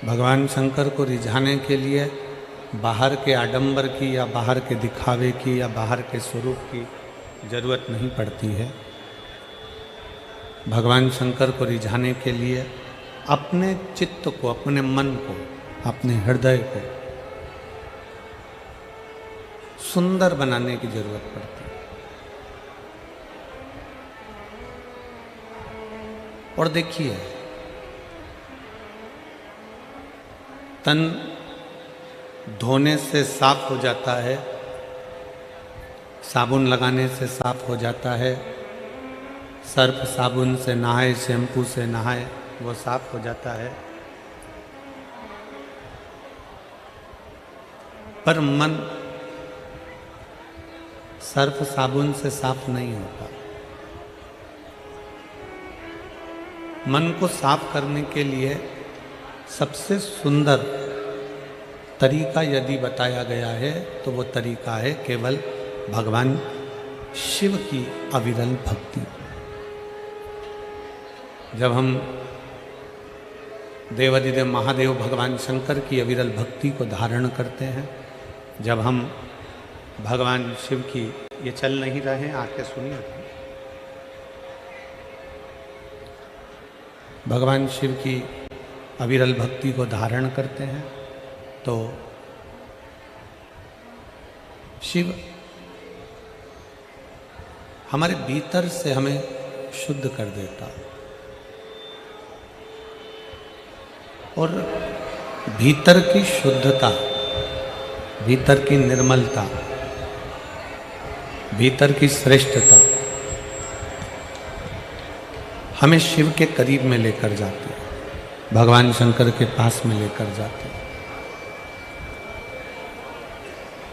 भगवान शंकर को रिझाने के लिए बाहर के आडंबर की या बाहर के दिखावे की या बाहर के स्वरूप की जरूरत नहीं पड़ती है। भगवान शंकर को रिझाने के लिए अपने चित्त को, अपने मन को, अपने हृदय को सुंदर बनाने की जरूरत पड़ती है। और देखिए, तन धोने से साफ हो जाता है, साबुन लगाने से साफ हो जाता है, सर्फ साबुन से नहाए, शैम्पू से नहाए, वो साफ हो जाता है। पर मन सर्फ साबुन से साफ नहीं होता। मन को साफ करने के लिए सबसे सुंदर तरीका यदि बताया गया है तो वो तरीका है केवल भगवान शिव की अविरल भक्ति। जब हम देवाधिदेव महादेव भगवान शंकर की अविरल भक्ति को धारण करते हैं, जब हम भगवान शिव की, ये चल नहीं रहे, आके सुनिए, भगवान शिव की अविरल भक्ति को धारण करते हैं तो शिव हमारे भीतर से हमें शुद्ध कर देता है। और भीतर की शुद्धता, भीतर की निर्मलता, भीतर की श्रेष्ठता हमें शिव के करीब में लेकर जाती है, भगवान शंकर के पास में लेकर जाती है।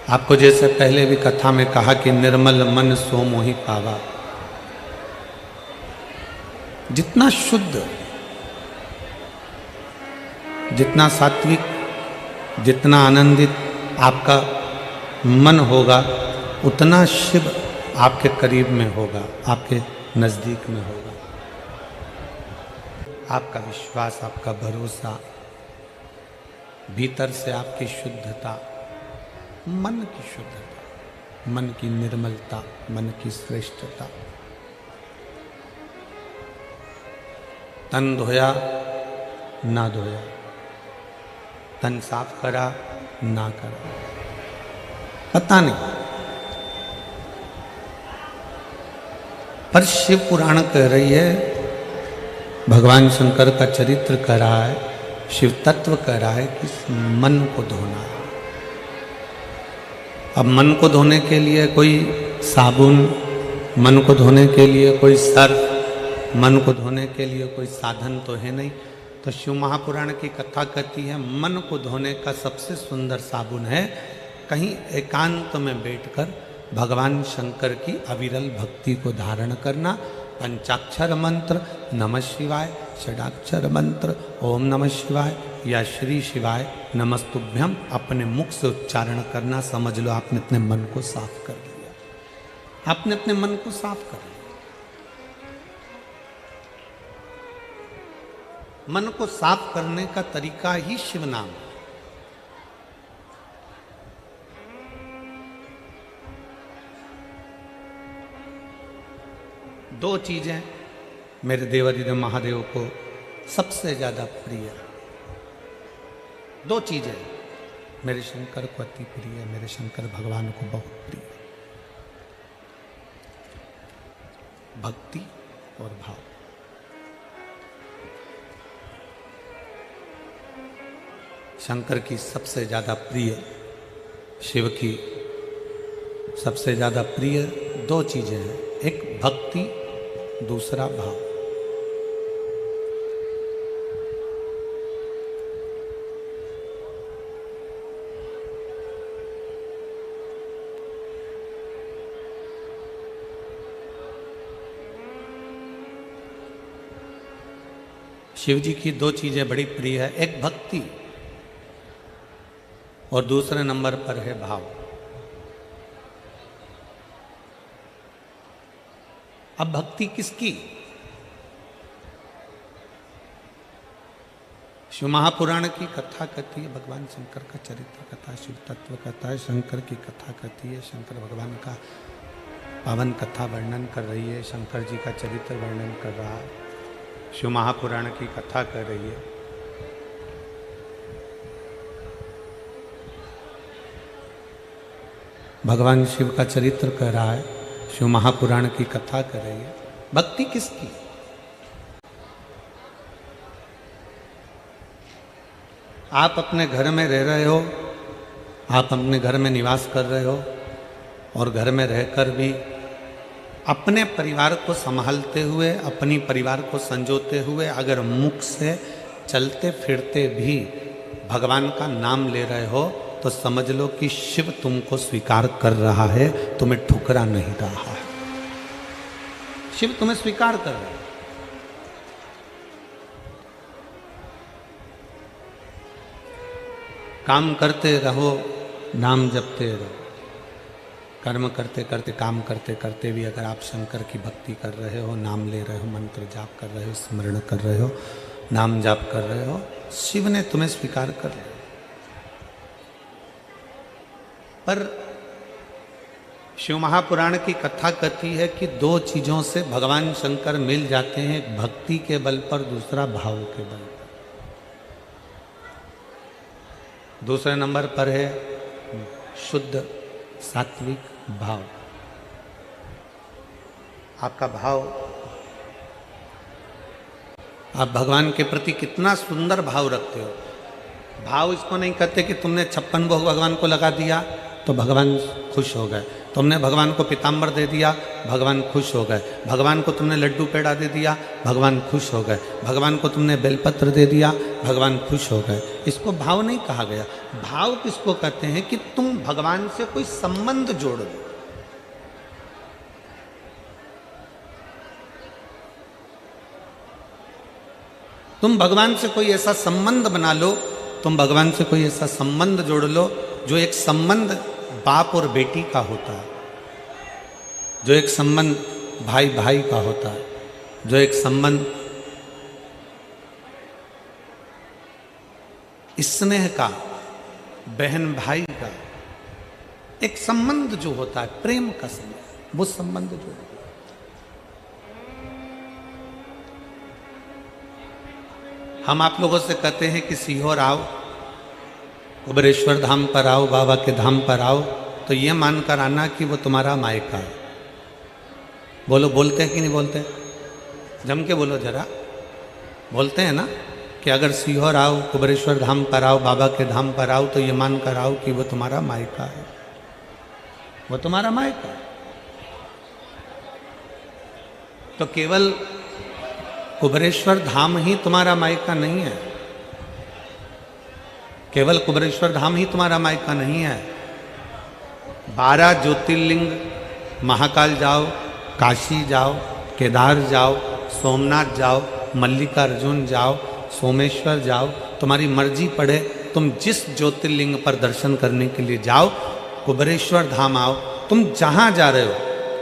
आपको जैसे पहले भी कथा में कहा कि निर्मल मन सो मोहि पावा। जितना शुद्ध, जितना सात्विक, जितना आनंदित आपका मन होगा, उतना शिव आपके करीब में होगा, आपके नजदीक में होगा। आपका विश्वास, आपका भरोसा, भीतर से आपकी शुद्धता, मन की शुद्धता, मन की निर्मलता, मन की श्रेष्ठता। तन धोया ना धोया, तन साफ करा ना करा, पता नहीं। पर शिव पुराण कह रही है, भगवान शंकर का चरित्र कह रहा है, शिव तत्व कह रहा है कि मन को धोना है। अब मन को धोने के लिए कोई साबुन, मन को धोने के लिए कोई सर्फ, मन को धोने के लिए कोई साधन तो है नहीं। तो शिव महापुराण की कथा कहती है, मन को धोने का सबसे सुंदर साबुन है कहीं एकांत में बैठकर भगवान शंकर की अविरल भक्ति को धारण करना। पंचाक्षर मंत्र नमः शिवाय, षडाक्षर मंत्र ओम नमः शिवाय या श्री शिवाय नमस्तुभ्यम अपने मुख से उच्चारण करना। समझ लो आपने अपने मन को साफ कर लिया, आपने अपने मन को साफ कर लिया। मन को साफ करने का तरीका ही शिव नाम है। दो चीजें मेरे देवाधिदेव महादेव को सबसे ज्यादा प्रिय, दो चीजें मेरे शंकर को अति प्रिय, मेरे शंकर भगवान को बहुत प्रिय, भक्ति और भाव। शंकर की सबसे ज्यादा प्रिय, शिव की सबसे ज्यादा प्रिय दो चीजें हैं, एक भक्ति, दूसरा भाव। शिव जी की दो चीजें बड़ी प्रिय है, एक भक्ति और दूसरे नंबर पर है भाव। अब भक्ति किसकी? शिव महापुराण की कथा कहती है भगवान शंकर का चरित्र कथा, शिव तत्व कथा है, शंकर की कथा कहती है, शंकर भगवान का पावन कथा वर्णन कर रही है, शंकर जी का चरित्र वर्णन कर रहा है, शिव महापुराण की कथा कर रही है। भगवान शिव का चरित्र कर रहा है, शिव महापुराण की कथा कर रही है। भक्ति किसकी? आप अपने घर में रह रहे हो, आप अपने घर में निवास कर रहे हो और घर में रहकर भी अपने परिवार को संभालते हुए, अपनी परिवार को संजोते हुए अगर मुख से चलते फिरते भी भगवान का नाम ले रहे हो तो समझ लो कि शिव तुमको स्वीकार कर रहा है, तुम्हें ठुकरा नहीं रहा है। शिव तुम्हें स्वीकार कर रहा है। काम करते रहो, नाम जपते रहो। कर्म करते करते, काम करते करते भी अगर आप शंकर की भक्ति कर रहे हो, नाम ले रहे हो, मंत्र जाप कर रहे हो, स्मरण कर रहे हो, नाम जाप कर रहे हो, शिव ने तुम्हें स्वीकार कर लिया। पर शिव महापुराण की कथा कहती है कि दो चीजों से भगवान शंकर मिल जाते हैं, एक भक्ति के बल पर, दूसरा भाव के बल पर। दूसरे नंबर पर है शुद्ध सात्विक भाव। आपका भाव, आप भगवान के प्रति कितना सुंदर भाव रखते हो। भाव इसको नहीं कहते कि तुमने 56 भोग भगवान को लगा दिया तो भगवान खुश हो गए, तुमने भगवान को पीताम्बर दे दिया भगवान खुश हो गए, भगवान को तुमने लड्डू पेड़ा दे दिया भगवान खुश हो गए, भगवान को तुमने बेलपत्र दे दिया भगवान खुश हो गए। इसको भाव नहीं कहा गया। भाव किसको कहते हैं कि तुम भगवान से कोई संबंध जोड़ दो। तुम भगवान से कोई ऐसा संबंध बना लो, तुम भगवान से कोई ऐसा संबंध जोड़ लो जो एक संबंध बाप और बेटी का होता है, जो एक संबंध भाई भाई का होता है, जो एक संबंध स्नेह का, बहन भाई का, एक संबंध जो होता है प्रेम का संबंध, वो संबंध जो है। हम आप लोगों से कहते हैं कि सीहोर आओ, कुबेरेश्वर धाम पर आओ, बाबा के धाम पर आओ, तो ये मानकर आना कि वो तुम्हारा मायका है। बोलो, बोलते हैं कि नहीं बोलते? जम के बोलो जरा। बोलते हैं ना कि अगर सीहोर आओ, कुबेरेश्वर धाम पर आओ, बाबा के धाम पर आओ, तो ये मानकर आओ कि वो तुम्हारा मायका है, वो तुम्हारा मायका है। तो केवल कुबेरेश्वर धाम ही तुम्हारा मायका नहीं है, केवल कुबेरेश्वर धाम ही तुम्हारा मायका नहीं है। 12 ज्योतिर्लिंग, महाकाल जाओ, काशी जाओ, केदार जाओ, सोमनाथ जाओ, मल्लिकार्जुन जाओ, सोमेश्वर जाओ, तुम्हारी मर्जी पड़े, तुम जिस ज्योतिर्लिंग पर दर्शन करने के लिए जाओ, कुबेरेश्वर धाम आओ। तुम जहाँ जा रहे हो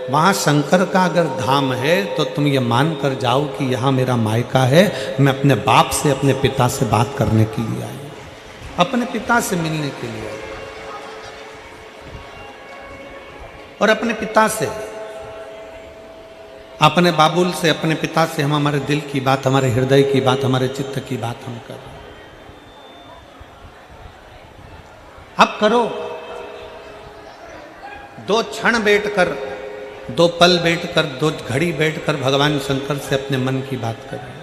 वहाँ शंकर का अगर धाम है तो तुम ये मान कर जाओ कि यहाँ मेरा मायका है, मैं अपने बाप से, अपने पिता से बात करने के लिए आई, अपने पिता से मिलने के लिए आई। और अपने पिता से, अपने बाबुल से, अपने पिता से हम हमारे दिल की बात, हमारे हृदय की बात, हमारे चित्त की बात हम कर रहे हैं। अब करो, 2 क्षण बैठकर, 2 पल बैठकर, 2 घड़ी बैठकर भगवान शंकर से अपने मन की बात करें।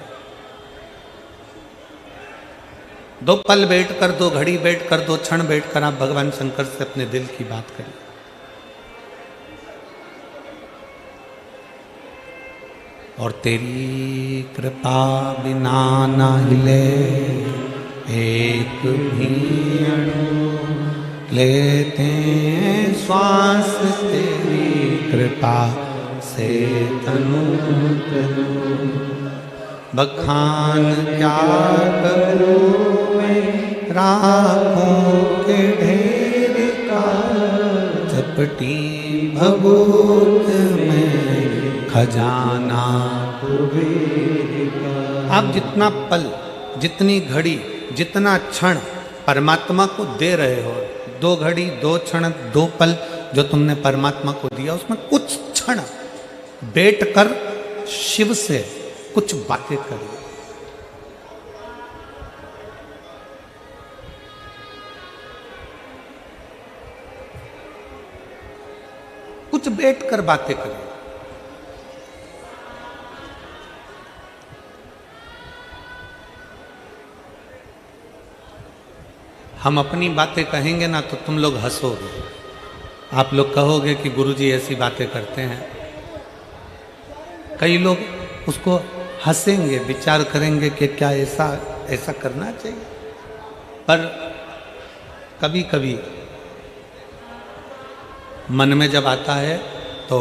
2 पल बैठकर, 2 घड़ी बैठकर, 2 क्षण बैठकर आप भगवान शंकर से अपने दिल की बात करें। और तेरी कृपा बिना ना हिले एक भी अणु, लेते हैं श्वास तेरी कृपा से तनु तनु। बखान क्या करूं मैं राखों के ढेर का, चपटी भभूत में खजाना कुबेर का। आप जितना पल, जितनी घड़ी जितना क्षण परमात्मा को दे रहे हो, 2 घड़ी 2 क्षण 2 पल जो तुमने परमात्मा को दिया, उसमें कुछ क्षण बैठकर शिव से कुछ बातें करिए। कुछ बैठकर बातें करिए। हम अपनी बातें कहेंगे ना तो तुम लोग हंसोगे, आप लोग कहोगे कि गुरुजी ऐसी बातें करते हैं। कई लोग उसको हंसेंगे, विचार करेंगे कि क्या ऐसा करना चाहिए। पर कभी कभी मन में जब आता है तो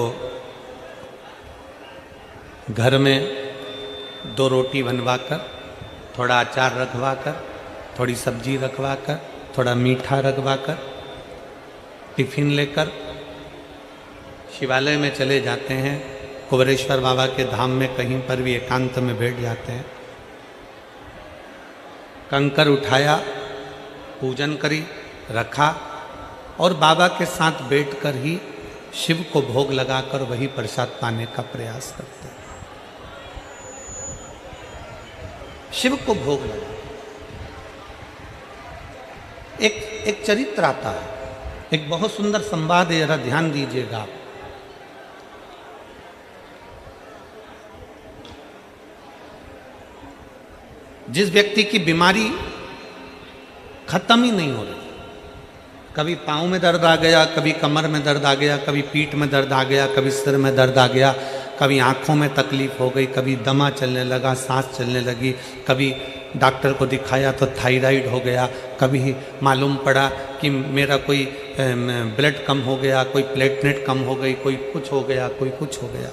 घर में 2 रोटी बनवाकर, थोड़ा अचार रखवाकर, थोड़ी सब्जी रखवाकर, थोड़ा मीठा रखवाकर, टिफिन लेकर शिवालय में चले जाते हैं। कुबेरेश्वर बाबा के धाम में कहीं पर भी एकांत में बैठ जाते हैं। कंकर उठाया, पूजन करी, रखा और बाबा के साथ बैठकर ही शिव को भोग लगाकर वही प्रसाद पाने का प्रयास करते हैं। शिव को भोग लगा। एक चरित्र आता है, एक बहुत सुंदर संवाद है, जरा ध्यान दीजिएगा आप। जिस व्यक्ति की बीमारी खत्म ही नहीं हो रही, कभी पाँव में दर्द आ गया, कभी कमर में दर्द आ गया, कभी पीठ में दर्द आ गया, कभी सिर में दर्द आ गया, कभी आँखों में तकलीफ हो गई, कभी दमा चलने लगा, सांस चलने लगी, कभी डॉक्टर को दिखाया तो थायराइड हो गया, कभी मालूम पड़ा कि मेरा कोई ब्लड कम हो गया, कोई प्लेटलेट कम हो गई, कोई कुछ हो गया, कोई कुछ हो गया।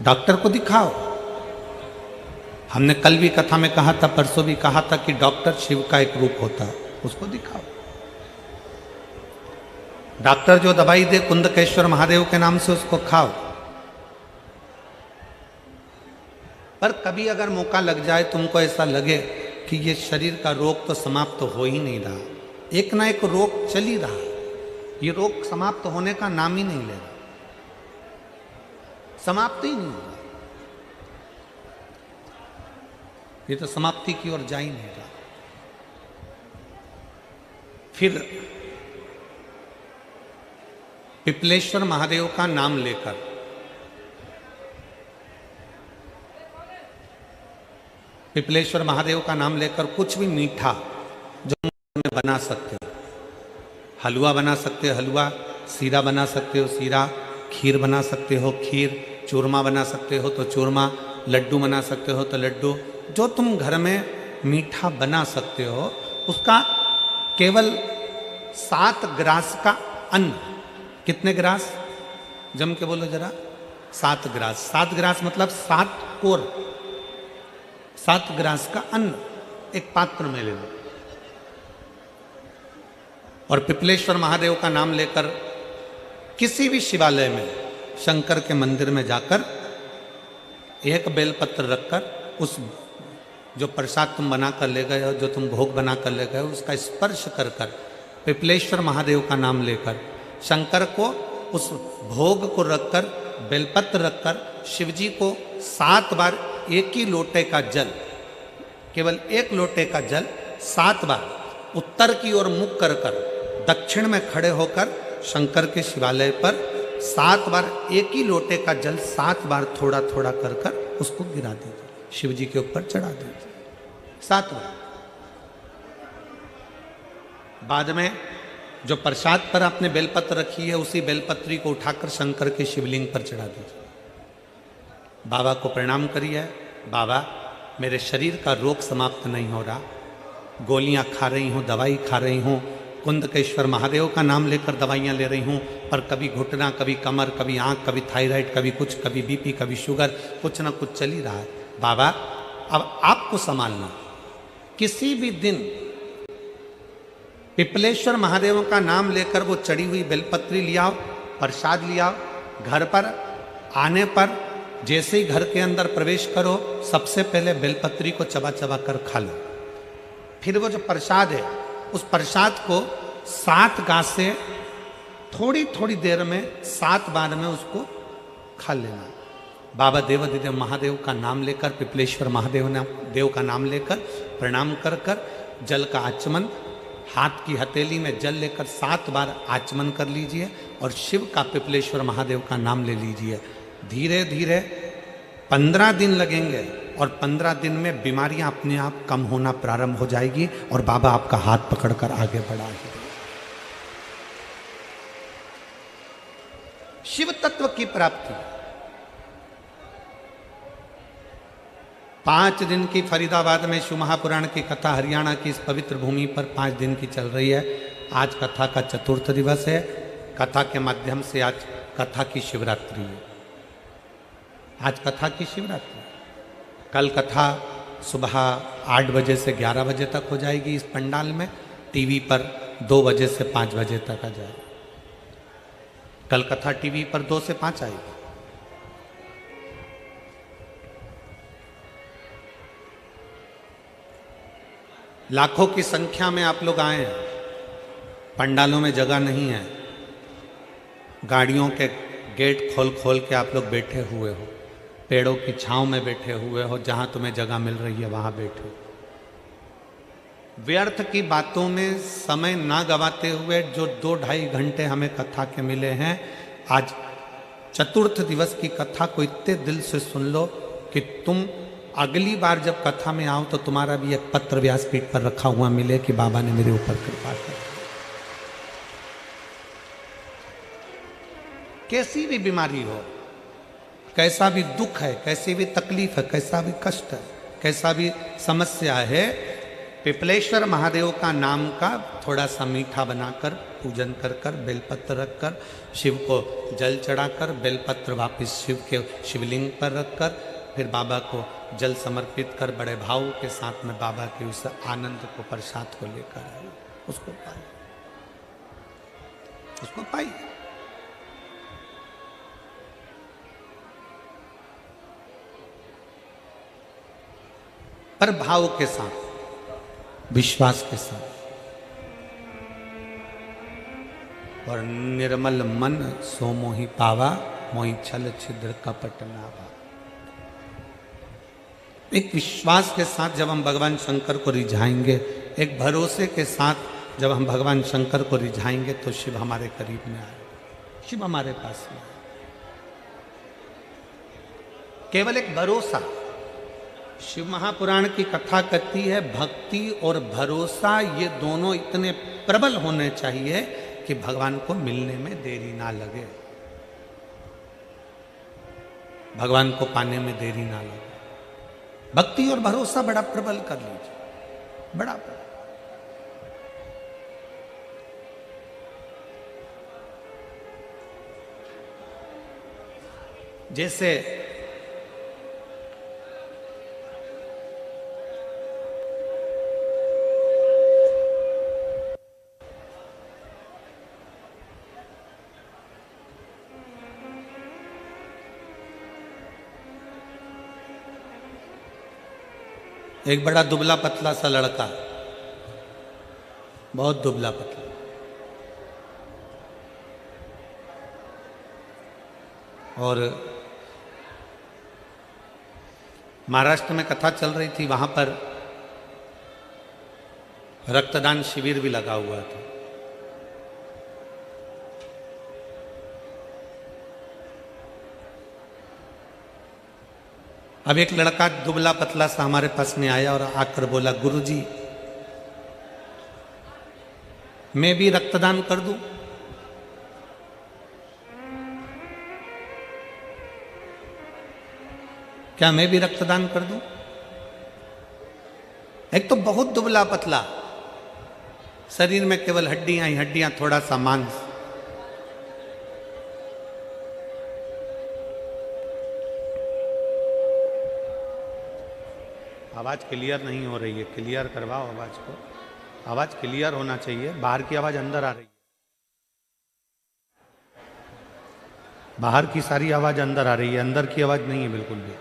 डॉक्टर को दिखाओ। हमने कल भी कथा में कहा था, परसों भी कहा था कि डॉक्टर शिव का एक रूप होता है, उसको दिखाओ। डॉक्टर जो दवाई दे कुंदकेश्वर महादेव के नाम से, उसको खाओ। पर कभी अगर मौका लग जाए, तुमको ऐसा लगे कि ये शरीर का रोग तो समाप्त तो हो ही नहीं रहा, एक ना एक रोग चल ही रहा, ये रोग समाप्त होने का नाम ही नहीं ले रहा, समाप्त ही नहीं हो रहा, ये तो समाप्ति की ओर जा ही नहीं रहा। फिर पिपलेश्वर महादेव का नाम लेकर पिपलेश्वर महादेव का नाम लेकर कुछ भी मीठा जो में बना सकते हो, हलवा बना सकते हो हलवा, सीरा बना सकते हो सीरा, खीर बना सकते हो खीर, चूरमा बना सकते हो तो चूरमा, लड्डू बना सकते हो तो लड्डू, जो तुम घर में मीठा बना सकते हो, उसका केवल 7 ग्रास का अन्न। कितने ग्रास? जम के बोलो जरा। 7 ग्रास। 7 ग्रास मतलब 7 कोर, 7 ग्रास का अन्न एक पात्र में ले लो और पिपलेश्वर महादेव का नाम लेकर किसी भी शिवालय में, शंकर के मंदिर में जाकर एक बेलपत्र रखकर उस जो प्रसाद तुम बना कर ले गए हो, जो तुम भोग बना कर ले गए हो, उसका स्पर्श कर कर पिपलेश्वर महादेव का नाम लेकर शंकर को उस भोग को रखकर, बेलपत्र रखकर शिवजी को 7 बार एक ही लोटे का जल, केवल एक लोटे का जल 7 बार उत्तर की ओर मुख कर कर दक्षिण में खड़े होकर शंकर के शिवालय पर 7 बार एक ही लोटे का जल 7 बार थोड़ा थोड़ा कर कर उसको गिरा दीजिए, शिव जी के ऊपर चढ़ा दीजिए 7 बार। बाद में जो प्रसाद पर आपने बेलपत्र रखी है, उसी बेलपत्री को उठाकर शंकर के शिवलिंग पर चढ़ा दीजिए। बाबा को प्रणाम करिए, बाबा मेरे शरीर का रोग समाप्त नहीं हो रहा, गोलियां खा रही हूँ, दवाई खा रही हूँ, कुंदकेश्वर महादेव का नाम लेकर दवाइयाँ ले रही हूँ, पर कभी घुटना, कभी कमर, कभी आँख, कभी थायराइड, कभी कुछ, कभी बीपी, कभी शुगर, कुछ ना कुछ चल ही रहा है। बाबा अब आपको संभालना। किसी भी दिन पिपलेश्वर महादेव का नाम लेकर वो चढ़ी हुई बेलपत्री लियाओ, प्रसाद लियाओ, घर पर आने पर जैसे ही घर के अंदर प्रवेश करो, सबसे पहले बेलपत्री को चबा चबा कर खा लो। फिर वो जो प्रसाद है उस प्रसाद को 7 गांठ से थोड़ी थोड़ी देर में 7 बार में उसको खा लेना। बाबा देवाधिदेव महादेव का नाम लेकर, पिपलेश्वर महादेव देव का नाम लेकर प्रणाम कर कर जल का आचमन, हाथ की हथेली में जल लेकर 7 बार आचमन कर लीजिए और शिव का, पिपलेश्वर महादेव का नाम ले लीजिए। धीरे धीरे 15 दिन लगेंगे और 15 दिन में बीमारियां अपने आप कम होना प्रारंभ हो जाएगी और बाबा आपका हाथ पकड़कर आगे बढ़ाएंगे। शिव तत्व की प्राप्ति 5 दिन की फरीदाबाद में शिव महापुराण की कथा हरियाणा की इस पवित्र भूमि पर 5 दिन की चल रही है। आज कथा का 4th दिवस है। कथा के माध्यम से आज कथा की शिवरात्रि है। आज कथा की शिवरात्रि, कल कथा सुबह 8 बजे से 11 बजे तक हो जाएगी इस पंडाल में। टीवी पर 2 बजे से 5 बजे तक आ जाएगी। कल कथा टीवी पर 2 से 5 आएगी। लाखों की संख्या में आप लोग आए हैं। पंडालों में जगह नहीं है, गाड़ियों के गेट खोल खोल के आप लोग बैठे हुए हो, पेड़ों की छांव में बैठे हुए हो, जहां तुम्हें जगह मिल रही है वहां बैठे हो। व्यर्थ की बातों में समय ना गवाते हुए जो 2-2.5 घंटे हमें कथा के मिले हैं, आज 4th दिवस की कथा को इतने दिल से सुन लो कि तुम अगली बार जब कथा में आओ तो तुम्हारा भी एक पत्र व्यासपीठ पर रखा हुआ मिले कि बाबा ने मेरे ऊपर कृपा की। कैसी भी बीमारी हो, कैसा भी दुख है, कैसी भी तकलीफ है, कैसा भी कष्ट है, कैसा भी समस्या है, पिपलेश्वर महादेव का नाम का थोड़ा सा मीठा बनाकर पूजन कर कर, बेलपत्र रखकर, शिव को जल चढ़ाकर, बेलपत्र वापस शिव के शिवलिंग पर रखकर, फिर बाबा को जल समर्पित कर बड़े भाव के साथ में बाबा के उस आनंद को, प्रसाद को लेकर आए, उसको पाइए, उसको पाइए। पर भाव के साथ, विश्वास के साथ, और निर्मल मन सो मोहि पावा, मोहि छल छिद्र कपट नावा। एक विश्वास के साथ जब हम भगवान शंकर को रिझाएंगे, एक भरोसे के साथ जब हम भगवान शंकर को रिझाएंगे, तो शिव हमारे करीब में आए, शिव हमारे पास में आए। केवल एक भरोसा। शिव महापुराण की कथा कहती है भक्ति और भरोसा ये दोनों इतने प्रबल होने चाहिए कि भगवान को मिलने में देरी ना लगे, भगवान को पाने में देरी ना लगे। भक्ति और भरोसा बड़ा प्रबल कर लीजिए, बड़ा प्रबल। जैसे एक बड़ा दुबला पतला सा लड़का, बहुत दुबला पतला, और महाराष्ट्र में कथा चल रही थी, वहां पर रक्तदान शिविर भी लगा हुआ था। अब एक लड़का दुबला पतला सा हमारे पास में आया और आकर बोला, गुरुजी मैं भी रक्तदान कर दूं? क्या मैं भी रक्तदान कर दूं? एक तो बहुत दुबला पतला, शरीर में केवल हड्डियां ही हड्डियां, थोड़ा सा मांस। आवाज क्लियर नहीं हो रही है, क्लियर करवाओ आवाज को, आवाज क्लियर होना चाहिए। बाहर की आवाज अंदर आ रही है, बाहर की सारी आवाज अंदर आ रही है, अंदर की आवाज नहीं है बिल्कुल भी।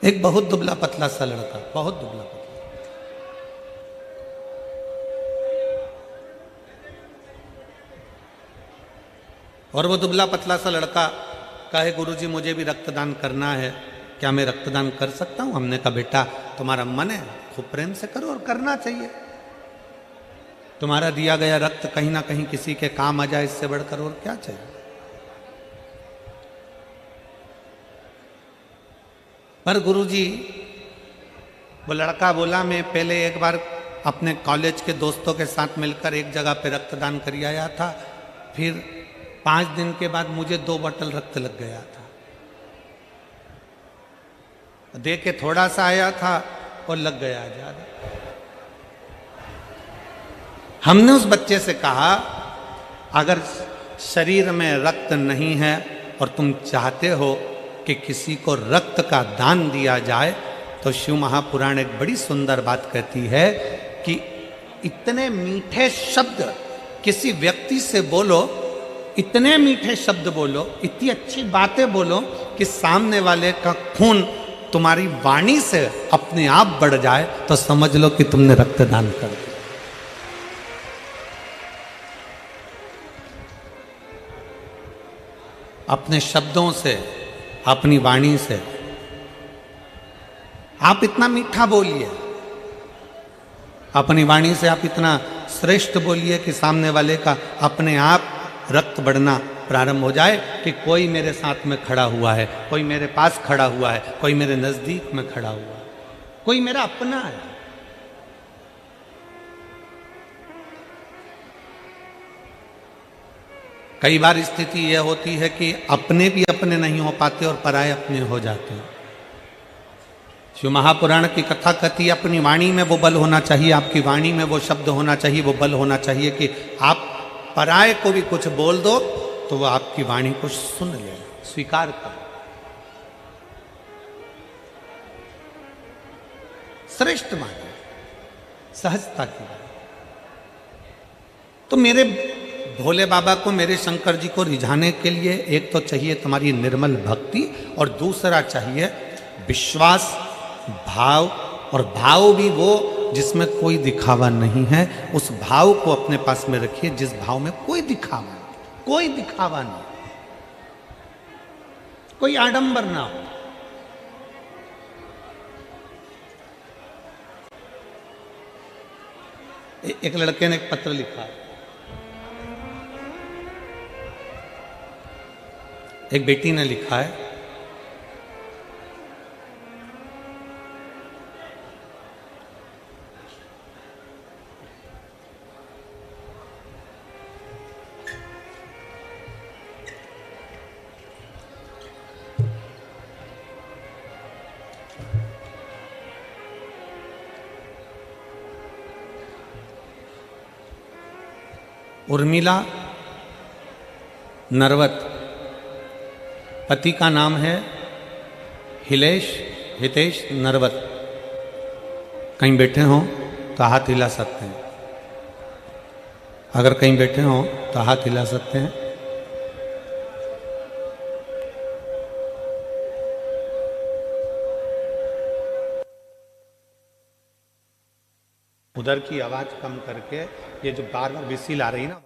एक बहुत दुबला पतला सा लड़का, बहुत दुबला पतला, और वो दुबला पतला सा लड़का कहे गुरुजी मुझे भी रक्तदान करना है, क्या मैं रक्तदान कर सकता हूं? हमने कहा बेटा तुम्हारा मन है, खूब प्रेम से करो और करना चाहिए। तुम्हारा दिया गया रक्त कहीं ना कहीं किसी के काम आ जाए, इससे बढ़कर और क्या चाहिए। पर गुरुजी, वो लड़का बोला मैं पहले एक बार अपने कॉलेज के दोस्तों के साथ मिलकर एक जगह पे रक्तदान कर आया था, फिर 5 दिन के बाद मुझे 2 बोतल रक्त लग गया था। दे के थोड़ा सा आया था और लग गया ज्यादा। हमने उस बच्चे से कहा अगर शरीर में रक्त नहीं है और तुम चाहते हो कि किसी को रक्त का दान दिया जाए, तो शिव महापुराण एक बड़ी सुंदर बात कहती है कि इतने मीठे शब्द किसी व्यक्ति से बोलो, इतने मीठे शब्द बोलो, इतनी अच्छी बातें बोलो कि सामने वाले का खून तुम्हारी वाणी से अपने आप बढ़ जाए, तो समझ लो कि तुमने रक्तदान कर दिया। अपने शब्दों से, अपनी वाणी से आप इतना मीठा बोलिए, अपनी वाणी से आप इतना श्रेष्ठ बोलिए कि सामने वाले का अपने आप रक्त बढ़ना प्रारंभ हो जाए कि कोई मेरे साथ में खड़ा हुआ है, कोई मेरे पास खड़ा हुआ है, कोई मेरे नजदीक में खड़ा हुआ है, कोई मेरा अपना है। कई बार स्थिति यह होती है कि अपने भी अपने नहीं हो पाते और पराये अपने हो जाते हैं। शिव महापुराण की कथा कहती है अपनी वाणी में वो बल होना चाहिए, आपकी वाणी में वो शब्द होना चाहिए, वो बल होना चाहिए कि आप पराये को भी कुछ बोल दो तो वो आपकी वाणी को सुन ले, स्वीकार कर। श्रेष्ठ माने, सहजता की बात। तो मेरे भोले बाबा को, मेरे शंकर जी को रिझाने के लिए एक तो चाहिए तुम्हारी निर्मल भक्ति और दूसरा चाहिए विश्वास, भाव, और भाव भी वो जिसमें कोई दिखावा नहीं है। उस भाव को अपने पास में रखिए जिस भाव में कोई दिखावा नहीं, कोई दिखावा नहीं, कोई आडंबर ना हो। एक लड़के ने एक पत्र लिखा, एक बेटी ने लिखा है, उर्मिला नरवत, पति का नाम है हितेश नरवत। कहीं बैठे हों तो हाथ हिला सकते हैं, अगर कहीं बैठे हों तो हाथ हिला सकते हैं। उधर की आवाज कम करके, ये जो बार बार विसिल आ रही ना,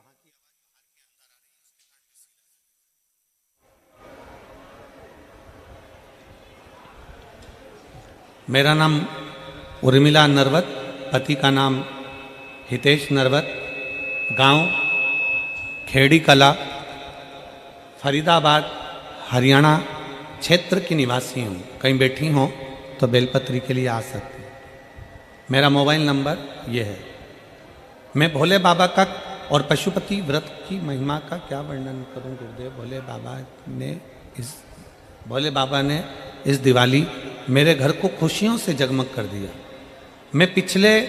मेरा नाम उर्मिला नरवत, पति का नाम हितेश नरवत, गांव खेड़ी कला, फरीदाबाद, हरियाणा क्षेत्र की निवासी हूँ। कहीं बैठी हों तो बेलपत्री के लिए आ सकती। मेरा मोबाइल नंबर ये है। मैं भोले बाबा का और पशुपति व्रत की महिमा का क्या वर्णन करूं गुरुदेव। भोले बाबा ने इस दिवाली मेरे घर को खुशियों से जगमग कर दिया। मैं पिछले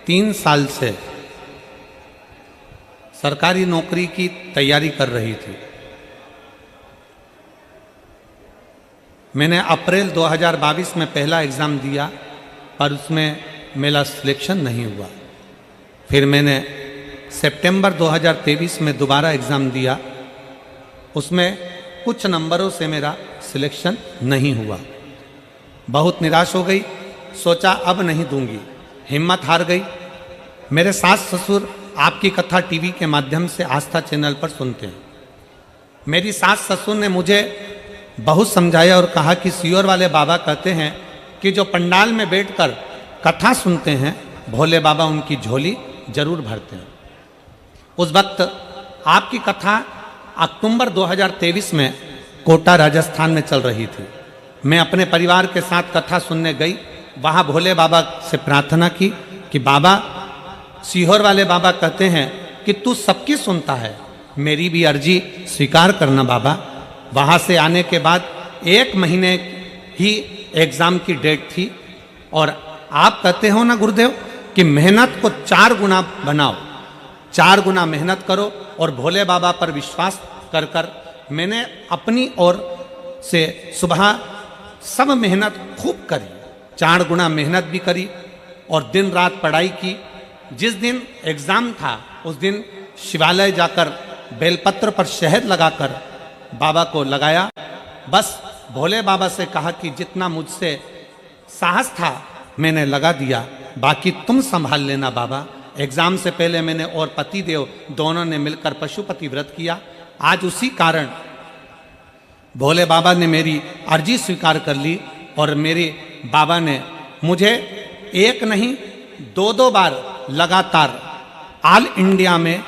3 साल से सरकारी नौकरी की तैयारी कर रही थी। मैंने अप्रैल 2022 में पहला एग्ज़ाम दिया पर उसमें मेरा सिलेक्शन नहीं हुआ। फिर मैंने सितंबर 2023 में दोबारा एग्ज़ाम दिया, उसमें कुछ नंबरों से मेरा सिलेक्शन नहीं हुआ। बहुत निराश हो गई, सोचा अब नहीं दूंगी, हिम्मत हार गई। मेरे सास ससुर आपकी कथा टीवी के माध्यम से आस्था चैनल पर सुनते हैं। मेरी सास ससुर ने मुझे बहुत समझाया और कहा कि सियोर वाले बाबा कहते हैं कि जो पंडाल में बैठकर कथा सुनते हैं, भोले बाबा उनकी झोली जरूर भरते हैं। उस वक्त आपकी कथा अक्टूबर 2023 में कोटा राजस्थान में चल रही थी। मैं अपने परिवार के साथ कथा सुनने गई। वहाँ भोले बाबा से प्रार्थना की कि बाबा, सीहोर वाले बाबा कहते हैं कि तू सबकी सुनता है, मेरी भी अर्जी स्वीकार करना बाबा। वहाँ से आने के बाद 1 महीने ही एग्ज़ाम की डेट थी और आप कहते हो ना गुरुदेव कि मेहनत को 4 गुना बनाओ, 4 गुना मेहनत करो और भोले बाबा पर विश्वास कर कर मैंने अपनी ओर से सुबह सब मेहनत खूब करी, 4 गुना मेहनत भी करी और दिन रात पढ़ाई की। जिस दिन एग्ज़ाम था उस दिन शिवालय जाकर बेलपत्र पर शहद लगाकर बाबा को लगाया। बस भोले बाबा से कहा कि जितना मुझसे साहस था मैंने लगा दिया, बाकी तुम संभाल लेना बाबा। एग्ज़ाम से पहले मैंने और पतिदेव दोनों ने मिलकर पशुपति व्रत किया। आज उसी कारण भोले बाबा ने मेरी अर्जी स्वीकार कर ली और मेरे बाबा ने मुझे 1 नहीं 2 बार लगातार ऑल इंडिया में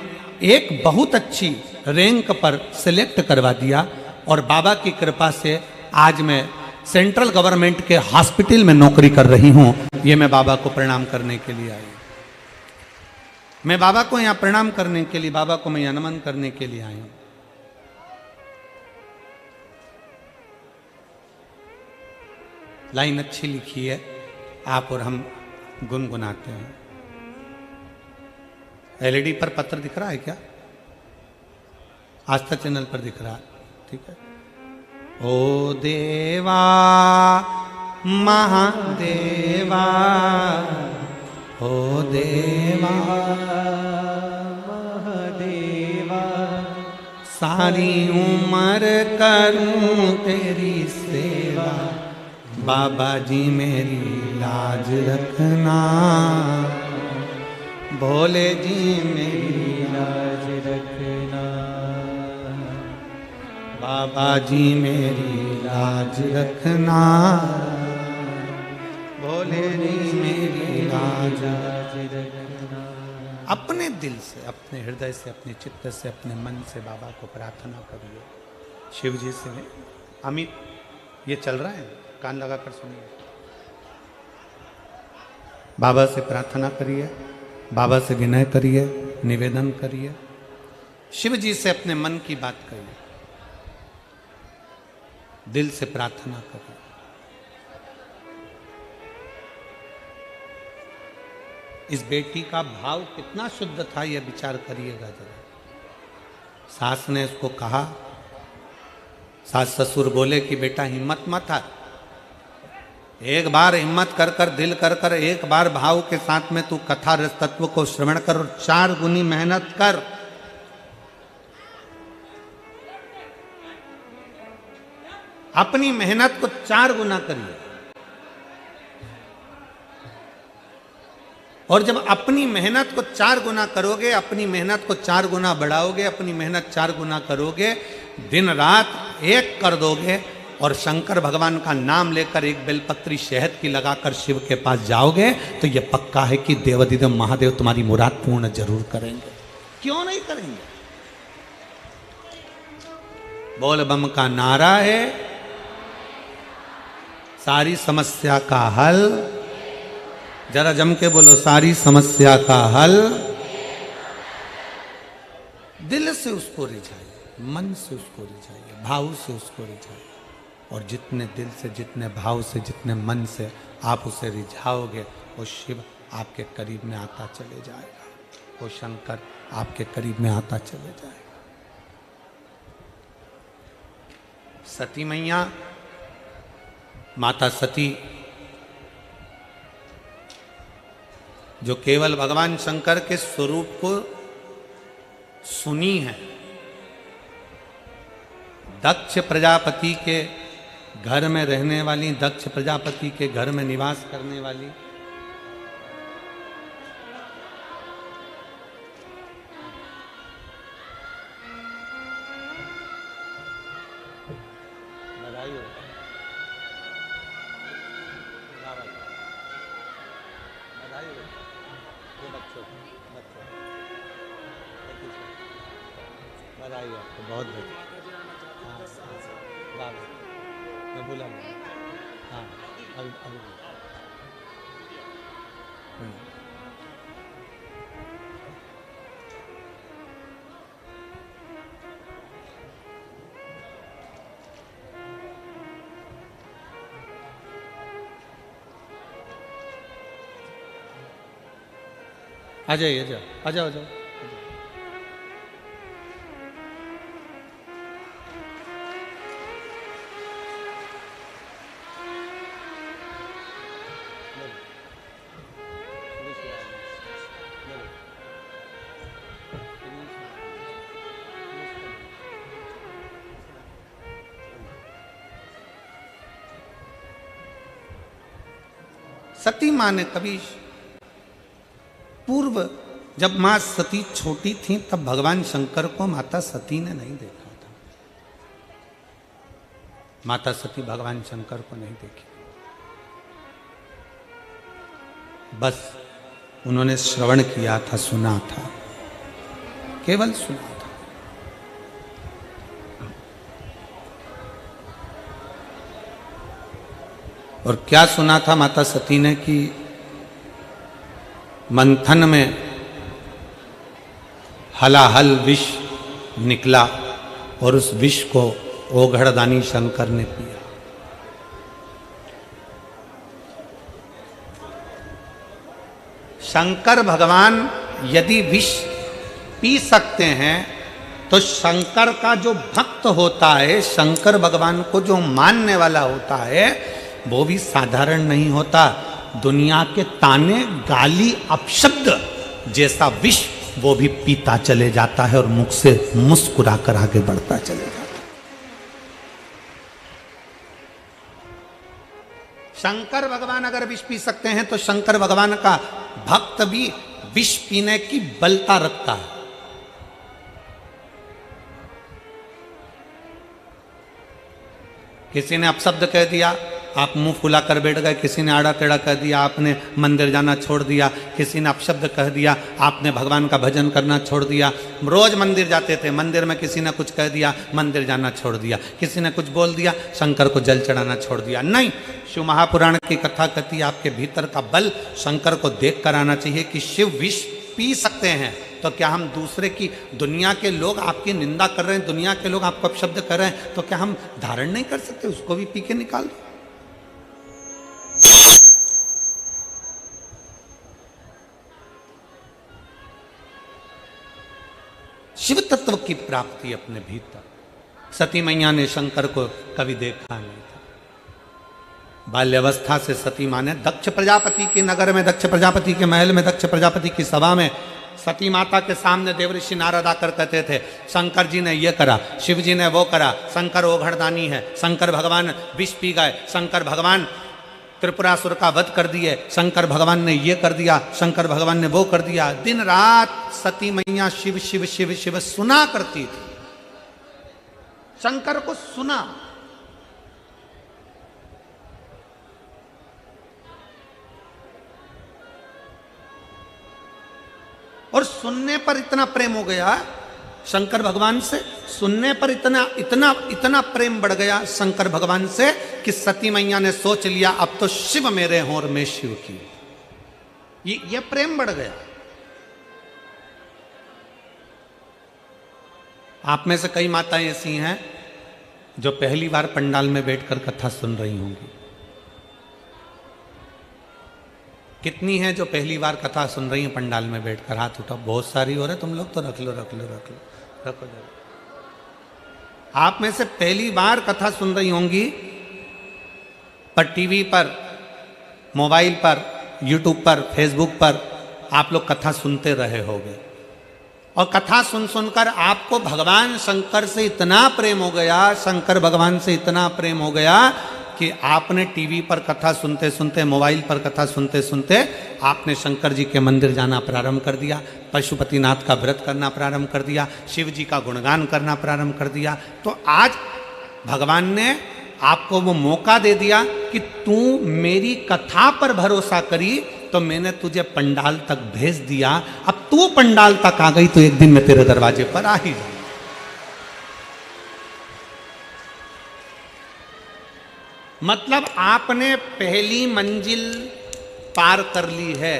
एक बहुत अच्छी रैंक पर सिलेक्ट करवा दिया और बाबा की कृपा से आज मैं सेंट्रल गवर्नमेंट के हॉस्पिटल में नौकरी कर रही हूँ। ये मैं बाबा को प्रणाम करने के लिए आई हूँ। मैं बाबा को यहाँ प्रणाम करने के लिए, बाबा को मैं यहाँ नमन करने के लिए आई हूँ। लाइन अच्छी लिखी है, आप और हम गुनगुनाते हैं। एलईडी पर पत्र दिख रहा है क्या? आस्था चैनल पर दिख रहा है, ठीक है। ओ देवा महादेवा, ओ देवा महादेवा, सारी उम्र करूं तेरी सेवा, बाबा जी मेरी लाज रखना, भोले जी मेरी लाज रखना, बाबा जी मेरी लाज रखना, भोले जी मेरी लाज रखना। अपने दिल से, अपने हृदय से, अपने चित्त से, अपने मन से बाबा को प्रार्थना करिए। शिव जी से नहीं। अमित, ये चल रहा है, कान लगाकर सुनिए। बाबा से प्रार्थना करिए, बाबा से विनय करिए, निवेदन करिए, शिव जी से अपने मन की बात करिए, दिल से प्रार्थना करिए। इस बेटी का भाव कितना शुद्ध था, यह विचार करिएगा जरा। सास ने उसको कहा, सास ससुर बोले कि बेटा हिम्मत मत हार, एक बार हिम्मत कर कर, दिल कर कर, एक बार भाव के साथ में तू कथा रस तत्व को श्रवण कर और 4 गुनी मेहनत कर। अपनी मेहनत को 4 गुना करिए। और जब अपनी मेहनत को 4 गुना करोगे, अपनी मेहनत को 4 गुना बढ़ाओगे, अपनी मेहनत 4 गुना करोगे, दिन रात एक कर दोगे और शंकर भगवान का नाम लेकर एक बेलपत्री शहद की लगाकर शिव के पास जाओगे तो यह पक्का है कि देवाधिदेव महादेव तुम्हारी मुराद पूर्ण जरूर करेंगे। क्यों नहीं करेंगे? बोल बम का नारा है, सारी समस्या का हल। जरा जम के बोलो, सारी समस्या का हल। दिल से उसको रिझाइए, मन से उसको रिझाइए, भाव से उसको रिझाइए। और जितने दिल से, जितने भाव से, जितने मन से आप उसे रिझाओगे, वो शिव आपके करीब में आता चले जाएगा, वो शंकर आपके करीब में आता चले जाएगा। सती मैया, माता सती, जो केवल भगवान शंकर के स्वरूप को सुनी है, दक्ष प्रजापति के घर में रहने वाली, दक्ष प्रजापति के घर में निवास करने वाली, बधाई हो, बधाई हो ये बच्चों को, बधाई हो आपको, बहुत बहुत। हाँ वाह, मैं भूला नहीं। हाँ अभी अभी आ जाइए, आ जाओ, आ जाओ, आ जाओ। सती माँ ने कभी पूर्व, जब माँ सती छोटी थी तब भगवान शंकर को माता सती ने नहीं देखा था। माता सती भगवान शंकर को नहीं देखी, बस उन्होंने श्रवण किया था, सुना था, केवल सुना था। और क्या सुना था माता सती ने कि मंथन में हलाहल विष निकला और उस विष को ओघड़दानी शंकर ने पिया। शंकर भगवान यदि विष पी सकते हैं तो शंकर का जो भक्त होता है, शंकर भगवान को जो मानने वाला होता है, वो भी साधारण नहीं होता। दुनिया के ताने, गाली, अपशब्द जैसा विष वो भी पीता चले जाता है और मुख से मुस्कुरा कर आगे बढ़ता चले जाता है। शंकर भगवान अगर विष पी सकते हैं तो शंकर भगवान का भक्त भी विष पीने की बलता रखता है। किसी ने अपशब्द कह दिया, आप मुंह फुला कर बैठ गए। किसी ने आड़ा टेढ़ा कह दिया, आपने मंदिर जाना छोड़ दिया। किसी ने अपशब्द कह दिया, आपने भगवान का भजन करना छोड़ दिया। रोज मंदिर जाते थे, मंदिर में किसी ने कुछ कह दिया, मंदिर जाना छोड़ दिया। किसी ने कुछ बोल दिया, शंकर को जल चढ़ाना छोड़ दिया। नहीं, शिव महापुराण की कथा कहती, आपके भीतर का बल शंकर को देख कर आना चाहिए कि शिव विष पी सकते हैं। तो क्या हम दूसरे की, दुनिया के लोग आपकी निंदा कर रहे हैं, दुनिया के लोग आपको अपशब्द कर रहे हैं, तो क्या हम धारण नहीं कर सकते? उसको भी पी के निकाल दो। शिव तत्व की प्राप्ति अपने भीतर। सती मैया ने शंकर को कभी देखा नहीं था। बाल्यावस्था से सती माँ ने दक्ष प्रजापति के नगर में, दक्ष प्रजापति के महल में, दक्ष प्रजापति की सभा में सती माता के सामने देवऋषि नारद आकर कहते थे, शंकर जी ने ये करा, शिव जी ने वो करा, शंकर ओघड़दानी है, शंकर भगवान विष पी गए, शंकर भगवान त्रिपुरासुर का वध कर दिए, शंकर भगवान ने ये कर दिया, शंकर भगवान ने वो कर दिया। दिन रात सती मैया शिव शिव शिव शिव सुना करती थी, शंकर को सुना। और सुनने पर इतना प्रेम हो गया शंकर भगवान से, सुनने पर इतना इतना इतना प्रेम बढ़ गया शंकर भगवान से कि सती मैया ने सोच लिया अब तो शिव मेरे हों और मैं शिव की। ये प्रेम बढ़ गया। आप में से कई माताएं ऐसी हैं जो पहली बार पंडाल में बैठकर कथा सुन रही होंगी। कितनी है जो पहली बार कथा सुन रही हैं पंडाल में बैठकर? हाथ उठाओ। बहुत सारी हो रहे, तुम लोग तो रख लो रख लो रख लो रखो जरा। आप में से पहली बार कथा सुन रही होंगी, पर टीवी पर, मोबाइल पर, यूट्यूब पर, फेसबुक पर आप लोग कथा सुनते रहे होंगे। और कथा सुन सुनकर आपको भगवान शंकर से इतना प्रेम हो गया, शंकर भगवान से इतना प्रेम हो गया कि आपने टीवी पर कथा सुनते सुनते, मोबाइल पर कथा सुनते सुनते आपने शंकर जी के मंदिर जाना प्रारंभ कर दिया, पशुपतिनाथ का व्रत करना प्रारंभ कर दिया, शिव जी का गुणगान करना प्रारंभ कर दिया। तो आज भगवान ने आपको वो मौका दे दिया कि तू मेरी कथा पर भरोसा करी तो मैंने तुझे पंडाल तक भेज दिया, अब तू पंडाल तक आ गई तो एक दिन मैं तेरे दरवाजे पर आ ही जाऊंगा। मतलब आपने पहली मंजिल पार कर ली है।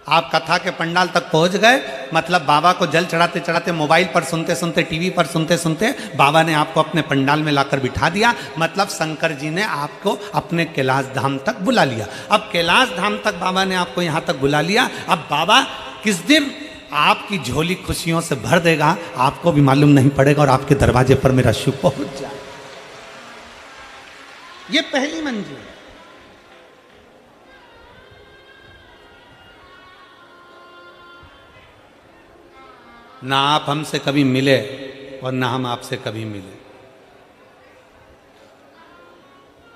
आप कथा के पंडाल तक पहुंच गए, मतलब बाबा को जल चढ़ाते चढ़ाते, मोबाइल पर सुनते सुनते, टीवी पर सुनते सुनते बाबा ने आपको अपने पंडाल में लाकर बिठा दिया। मतलब शंकर जी ने आपको अपने कैलाश धाम तक बुला लिया। अब कैलाश धाम तक बाबा ने आपको यहाँ तक बुला लिया। अब बाबा किस दिन आपकी झोली खुशियों से भर देगा आपको भी मालूम नहीं पड़ेगा और आपके दरवाजे पर मेरा शिव पहुंच जाए। ये पहली मंजिल है। ना आप हमसे कभी मिले और ना हम आपसे कभी मिले,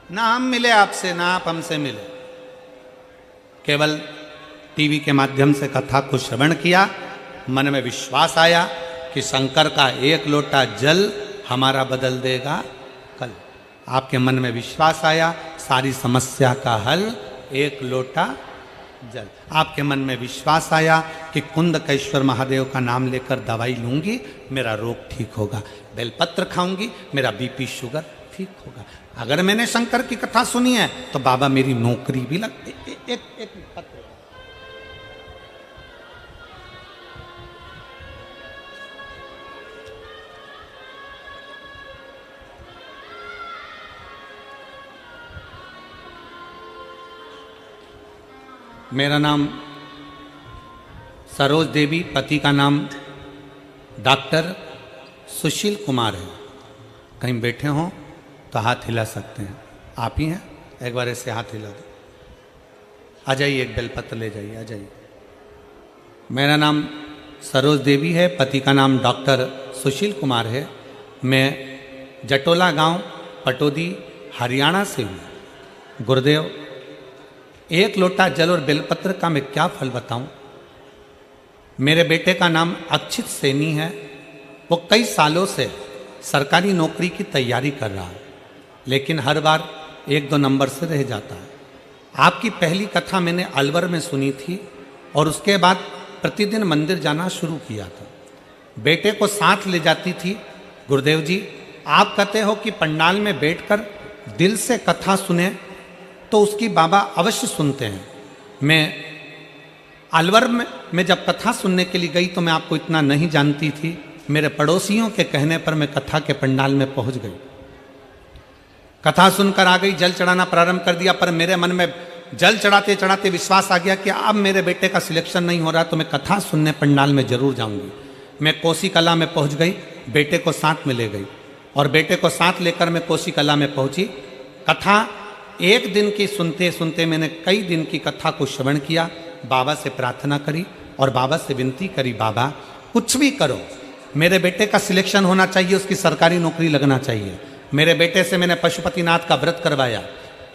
ना हम मिले आपसे, ना आप हमसे मिले। केवल टीवी के माध्यम से कथा को श्रवण किया, मन में विश्वास आया कि शंकर का एक लोटा जल हमारा बदल देगा कल। आपके मन में विश्वास आया, सारी समस्या का हल एक लोटा जल। आपके मन में विश्वास आया कि कुंदकेश्वर महादेव का नाम लेकर दवाई लूंगी, मेरा रोग ठीक होगा, बेलपत्र खाऊंगी, मेरा बीपी शुगर ठीक होगा। अगर मैंने शंकर की कथा सुनी है तो बाबा मेरी नौकरी भी लग एक पत्र। मेरा नाम सरोज देवी, पति का नाम डॉक्टर सुशील कुमार है। कहीं बैठे हों तो हाथ हिला सकते हैं। आप ही हैं? एक बार ऐसे हाथ हिला दो। आ जाइए, एक बेलपत्र ले जाइए, आ जाइए। मेरा नाम सरोज देवी है, पति का नाम डॉक्टर सुशील कुमार है। मैं जटोला गांव, पटौदी, हरियाणा से हूँ। गुरुदेव, एक लोटा जल और बेलपत्र का मैं क्या फल बताऊं। मेरे बेटे का नाम अक्षित सैनी है। वो कई सालों से सरकारी नौकरी की तैयारी कर रहा है, लेकिन हर बार 1-2 नंबर से रह जाता है। आपकी पहली कथा मैंने अलवर में सुनी थी और उसके बाद प्रतिदिन मंदिर जाना शुरू किया था। बेटे को साथ ले जाती थी। गुरुदेव जी, आप कहते हो कि पंडाल में बैठकर दिल से कथा सुने तो उसकी बाबा अवश्य सुनते हैं। मैं अलवर में जब कथा सुनने के लिए गई तो मैं आपको इतना नहीं जानती थी। मेरे पड़ोसियों के कहने पर मैं कथा के पंडाल में पहुंच गई। कथा सुनकर आ गई, जल चढ़ाना प्रारंभ कर दिया। पर मेरे मन में जल चढ़ाते चढ़ाते विश्वास आ गया कि अब मेरे बेटे का सिलेक्शन नहीं हो रहा तो मैं कथा सुनने पंडाल में जरूर जाऊंगी। मैं कोसी कला में पहुंच गई, बेटे को साथ में ले गई और बेटे को साथ लेकर मैं कोसी कला में पहुंची। कथा एक दिन की सुनते सुनते मैंने कई दिन की कथा को श्रवण किया। बाबा से प्रार्थना करी और बाबा से विनती करी, बाबा कुछ भी करो, मेरे बेटे का सिलेक्शन होना चाहिए, उसकी सरकारी नौकरी लगना चाहिए। मेरे बेटे से मैंने पशुपतिनाथ का व्रत करवाया।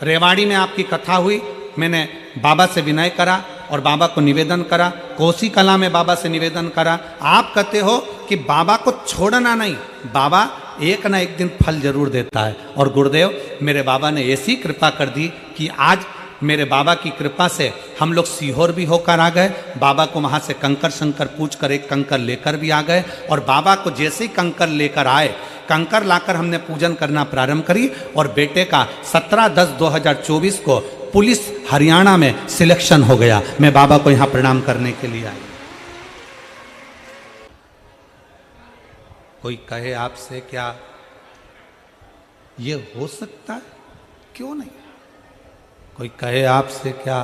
रेवाड़ी में आपकी कथा हुई, मैंने बाबा से विनय करा और बाबा को निवेदन करा। कोसी कला में बाबा से निवेदन करा। आप कहते हो कि बाबा को छोड़ना नहीं, बाबा एक ना एक दिन फल जरूर देता है। और गुरुदेव, मेरे बाबा ने ऐसी कृपा कर दी कि आज मेरे बाबा की कृपा से हम लोग सीहोर भी होकर आ गए। बाबा को वहाँ से कंकर शंकर पूछ कर एक कंकर लेकर भी आ गए और बाबा को जैसे ही कंकर लेकर आए, कंकर लाकर हमने पूजन करना प्रारंभ करी और बेटे का 17/10/2024 को पुलिस हरियाणा में सिलेक्शन हो गया। मैं बाबा को यहाँ प्रणाम करने के लिए आई। कोई कहे आपसे क्या ये हो सकता है? क्यों नहीं। कोई कहे आपसे क्या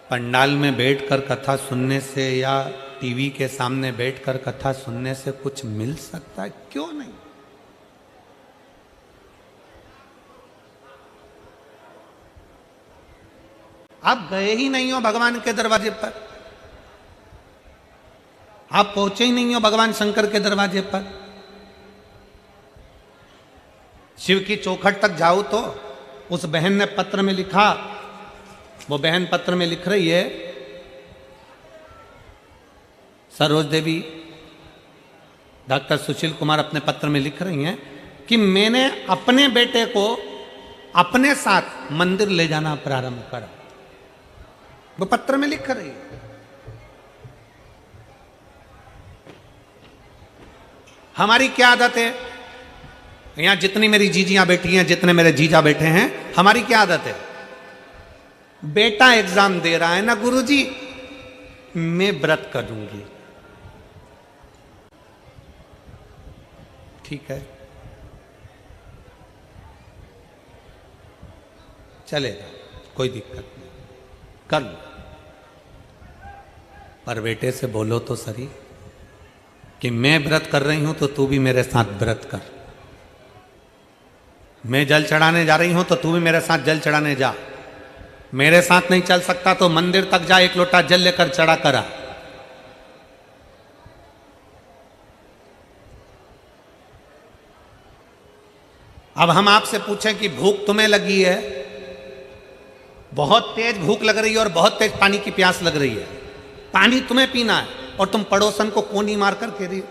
पंडाल में बैठकर कथा सुनने से या टीवी के सामने बैठकर कथा सुनने से कुछ मिल सकता है? क्यों नहीं। आप गए ही नहीं हो भगवान के दरवाजे पर, आप पहुंचे ही नहीं हो भगवान शंकर के दरवाजे पर। शिव की चौखट तक जाओ तो उस बहन ने पत्र में लिखा, वो बहन पत्र में लिख रही है, सरोज देवी, डॉक्टर सुशील कुमार अपने पत्र में लिख रही हैं कि मैंने अपने बेटे को अपने साथ मंदिर ले जाना प्रारंभ करा। वो पत्र में लिख रही है। हमारी क्या आदत है, यहां जितनी मेरी जीजियां बैठी हैं, जितने मेरे जीजा बैठे हैं, हमारी क्या आदत है, बेटा एग्जाम दे रहा है ना गुरुजी, मैं व्रत करूंगी। ठीक है, चलेगा, कोई दिक्कत नहीं, कर लो, पर बेटे से बोलो तो सही कि मैं व्रत कर रही हूं तो तू भी मेरे साथ व्रत कर। मैं जल चढ़ाने जा रही हूं तो तू भी मेरे साथ जल चढ़ाने जा। मेरे साथ नहीं चल सकता तो मंदिर तक जा, एक लोटा जल लेकर चढ़ा करा। अब हम आपसे पूछें कि भूख तुम्हें लगी है, बहुत तेज भूख लग रही है और बहुत तेज पानी की प्यास लग रही है, पानी तुम्हें पीना है और तुम पड़ोसन को कोनी मार कर कह रही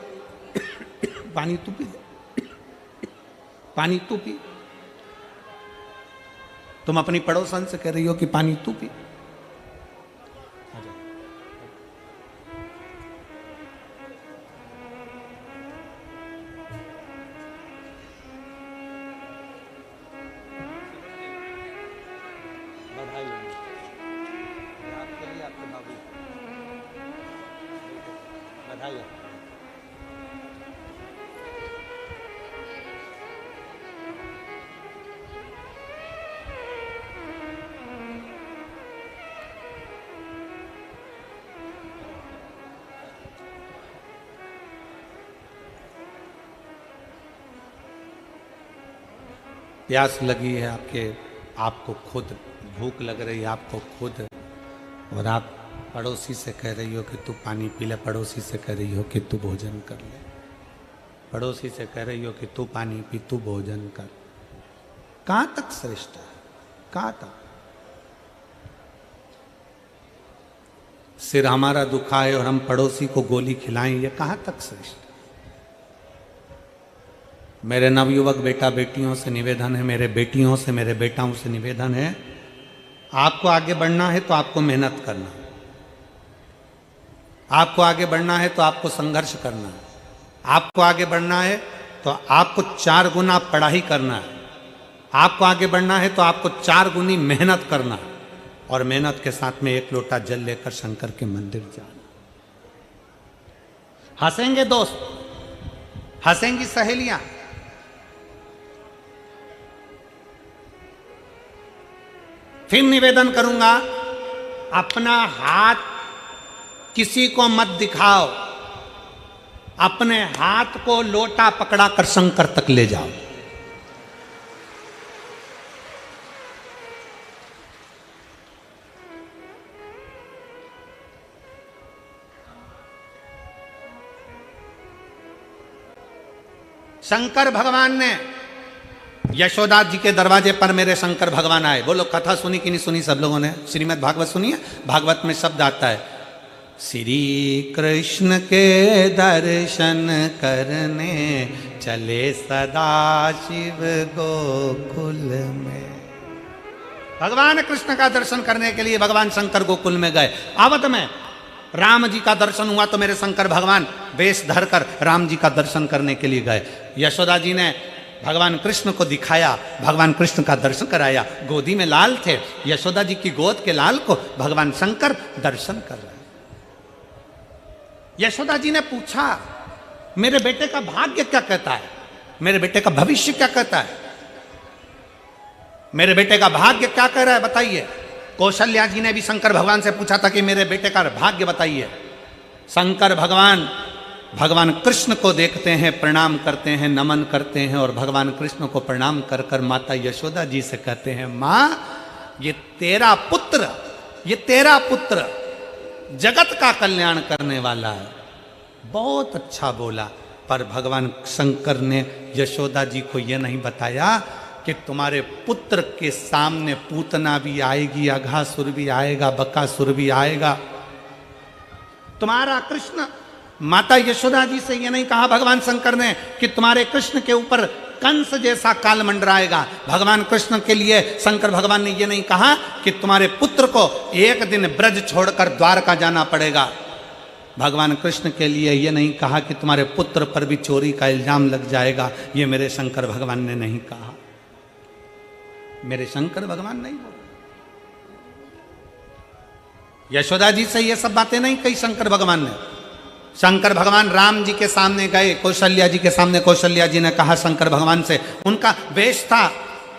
पानी तू पी, पानी तू पी। तुम अपनी पड़ोसन से कह रही हो कि पानी तू पी। प्यास लगी है आपको खुद, भूख लग रही है आपको खुद, और आप पड़ोसी से कह रही हो कि तू पानी पी ले, पड़ोसी से कह रही हो कि तू भोजन कर ले, पड़ोसी से कह रही हो कि तू पानी पी, तू भोजन कर। कहां तक श्रेष्ठ है, कहां तक? सिर हमारा दुखा है और हम पड़ोसी को गोली खिलाएं, ये कहां तक श्रेष्ठ? मेरे नवयुवक बेटा बेटियों से निवेदन है, मेरे बेटियों से, मेरे बेटाओं से निवेदन है, आपको आगे बढ़ना है तो आपको मेहनत करना है, आपको आगे बढ़ना है तो आपको संघर्ष करना है, आपको आगे बढ़ना है तो आपको 4 गुना पढ़ाई करना है, आपको आगे बढ़ना है तो आपको 4 गुनी मेहनत करना है, और मेहनत के साथ में 1 लोटा जल लेकर शंकर के मंदिर जाना। हंसेंगे दोस्त, हंसेंगी सहेलियां, फिर निवेदन करूंगा, अपना हाथ किसी को मत दिखाओ, अपने हाथ को लोटा पकड़ा कर शंकर तक ले जाओ। शंकर भगवान ने, यशोदा जी के दरवाजे पर मेरे शंकर भगवान आए। बोलो, कथा सुनी कि नहीं सुनी सब लोगों ने? श्रीमद् भागवत सुनी है? भागवत में शब्द आता है, श्री कृष्ण के दर्शन करने चले सदा शिव गोकुल में। भगवान कृष्ण का दर्शन करने के लिए भगवान शंकर गोकुल में गए। आवत में राम जी का दर्शन हुआ तो मेरे शंकर भगवान वेश धरकर राम जी का दर्शन करने के लिए गए। यशोदा जी ने भगवान कृष्ण को दिखाया, भगवान कृष्ण का दर्शन कराया। गोदी में लाल थे, यशोदा जी की गोद के लाल को भगवान शंकर दर्शन कर रहे। यशोदा जी ने पूछा, मेरे बेटे का भाग्य क्या कहता है, मेरे बेटे का भविष्य क्या कहता है, मेरे बेटे का भाग्य क्या कह रहा है, बताइए। कौशल्या जी ने भी शंकर भगवान से पूछा था कि मेरे बेटे का भाग्य बताइए। शंकर भगवान भगवान कृष्ण को देखते हैं, प्रणाम करते हैं, नमन करते हैं, और भगवान कृष्ण को प्रणाम कर कर माता यशोदा जी से कहते हैं, मां, ये तेरा पुत्र, ये तेरा पुत्र जगत का कल्याण करने वाला है। बहुत अच्छा बोला, पर भगवान शंकर ने यशोदा जी को यह नहीं बताया कि तुम्हारे पुत्र के सामने पूतना भी आएगी, अघासुर भी आएगा, बकासुर भी आएगा। तुम्हारा कृष्ण, माता यशोदा जी से यह नहीं कहा भगवान शंकर ने कि तुम्हारे कृष्ण के ऊपर कंस जैसा काल मंडराएगा। भगवान कृष्ण के लिए शंकर भगवान ने यह नहीं कहा कि तुम्हारे पुत्र को एक दिन ब्रज छोड़कर द्वारका जाना पड़ेगा। भगवान कृष्ण के लिए यह नहीं कहा कि तुम्हारे पुत्र पर भी चोरी का इल्जाम लग जाएगा। ये मेरे शंकर भगवान ने नहीं कहा, मेरे शंकर भगवान नहीं बोले। यशोदा जी से ये सब बातें नहीं कही शंकर भगवान ने। शंकर भगवान राम जी के सामने गए, कौशल्या जी के सामने, कौशल्या जी ने कहा शंकर भगवान से, उनका वेश था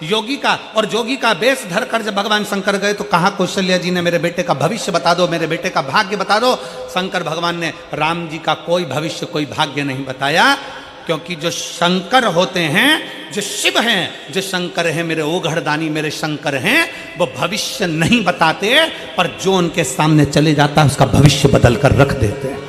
योगी का, और जोगी का वेश धरकर जब भगवान शंकर गए तो कहा कौशल्या जी ने, मेरे बेटे का भविष्य बता दो, मेरे बेटे का भाग्य बता दो। शंकर भगवान ने राम जी का कोई भविष्य, कोई भाग्य नहीं बताया, क्योंकि जो शंकर होते हैं, जो शिव हैं, जो शंकर हैं, मेरे ओघड़दानी मेरे शंकर हैं, वो भविष्य नहीं बताते, पर जो उनके सामने चले जाता है उसका भविष्य बदल कर रख देते हैं।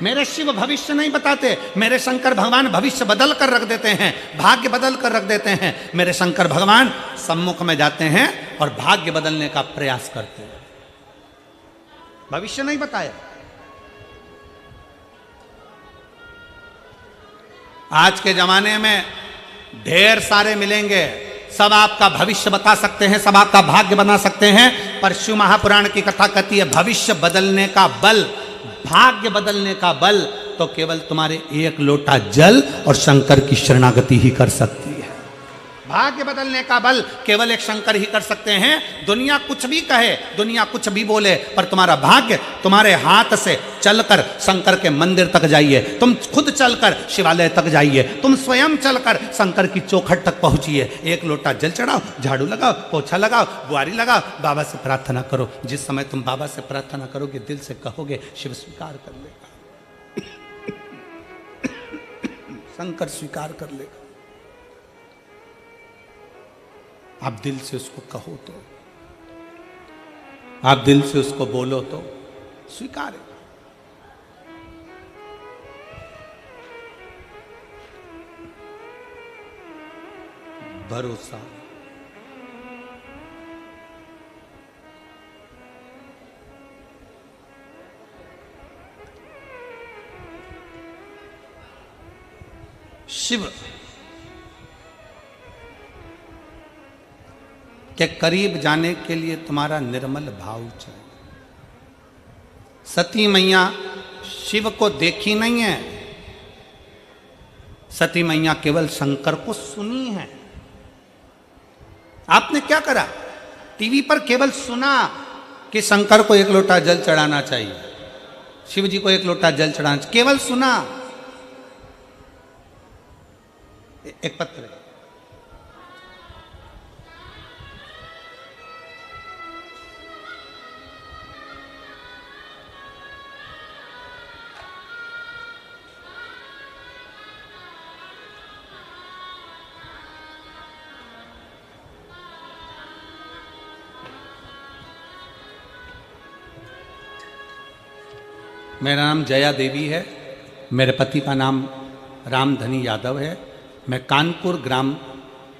मेरे शिव भविष्य नहीं बताते, मेरे शंकर भगवान भविष्य बदल कर रख देते हैं, भाग्य बदल कर रख देते हैं। मेरे शंकर भगवान सम्मुख में जाते हैं और भाग्य बदलने का प्रयास करते हैं, भविष्य नहीं बताया। आज के जमाने में ढेर सारे मिलेंगे, सब आपका भविष्य बता सकते हैं, सब आपका भाग्य बना सकते हैं, पर शिव महापुराण की कथा कहती है भविष्य बदलने का बल, भाग्य बदलने का बल तो केवल तुम्हारे एक लोटा जल और शंकर की शरणागति ही कर सकती है। भाग्य बदलने का बल केवल एक शंकर ही कर सकते हैं। दुनिया कुछ भी कहे, दुनिया कुछ भी बोले, पर तुम्हारा भाग्य तुम्हारे हाथ से चलकर शंकर के मंदिर तक जाइए, तुम खुद चलकर शिवालय तक जाइए, तुम स्वयं चलकर शंकर की चौखट तक पहुंचिए, एक लोटा जल चढ़ाओ, झाड़ू लगाओ, पोछा लगाओ, बुआरी लगाओ, बाबा से प्रार्थना करो। जिस समय तुम बाबा से प्रार्थना करोगे, दिल से कहोगे, शिव स्वीकार कर लेगा, शंकर स्वीकार कर लेगा। आप दिल से उसको कहो तो, आप दिल से उसको बोलो तो स्वीकार है। भरोसा, शिव के करीब जाने के लिए तुम्हारा निर्मल भाव चाहिए। सती मैया शिव को देखी नहीं है, सती मैया केवल शंकर को सुनी है। आपने क्या करा, टीवी पर केवल सुना कि शंकर को एक लोटा जल चढ़ाना चाहिए, शिव जी को एक लोटा जल चढ़ाना चाहिए, केवल सुना। एक पत्र, मेरा नाम जया देवी है, मेरे पति का नाम रामधनी यादव है। मैं कानपुर ग्राम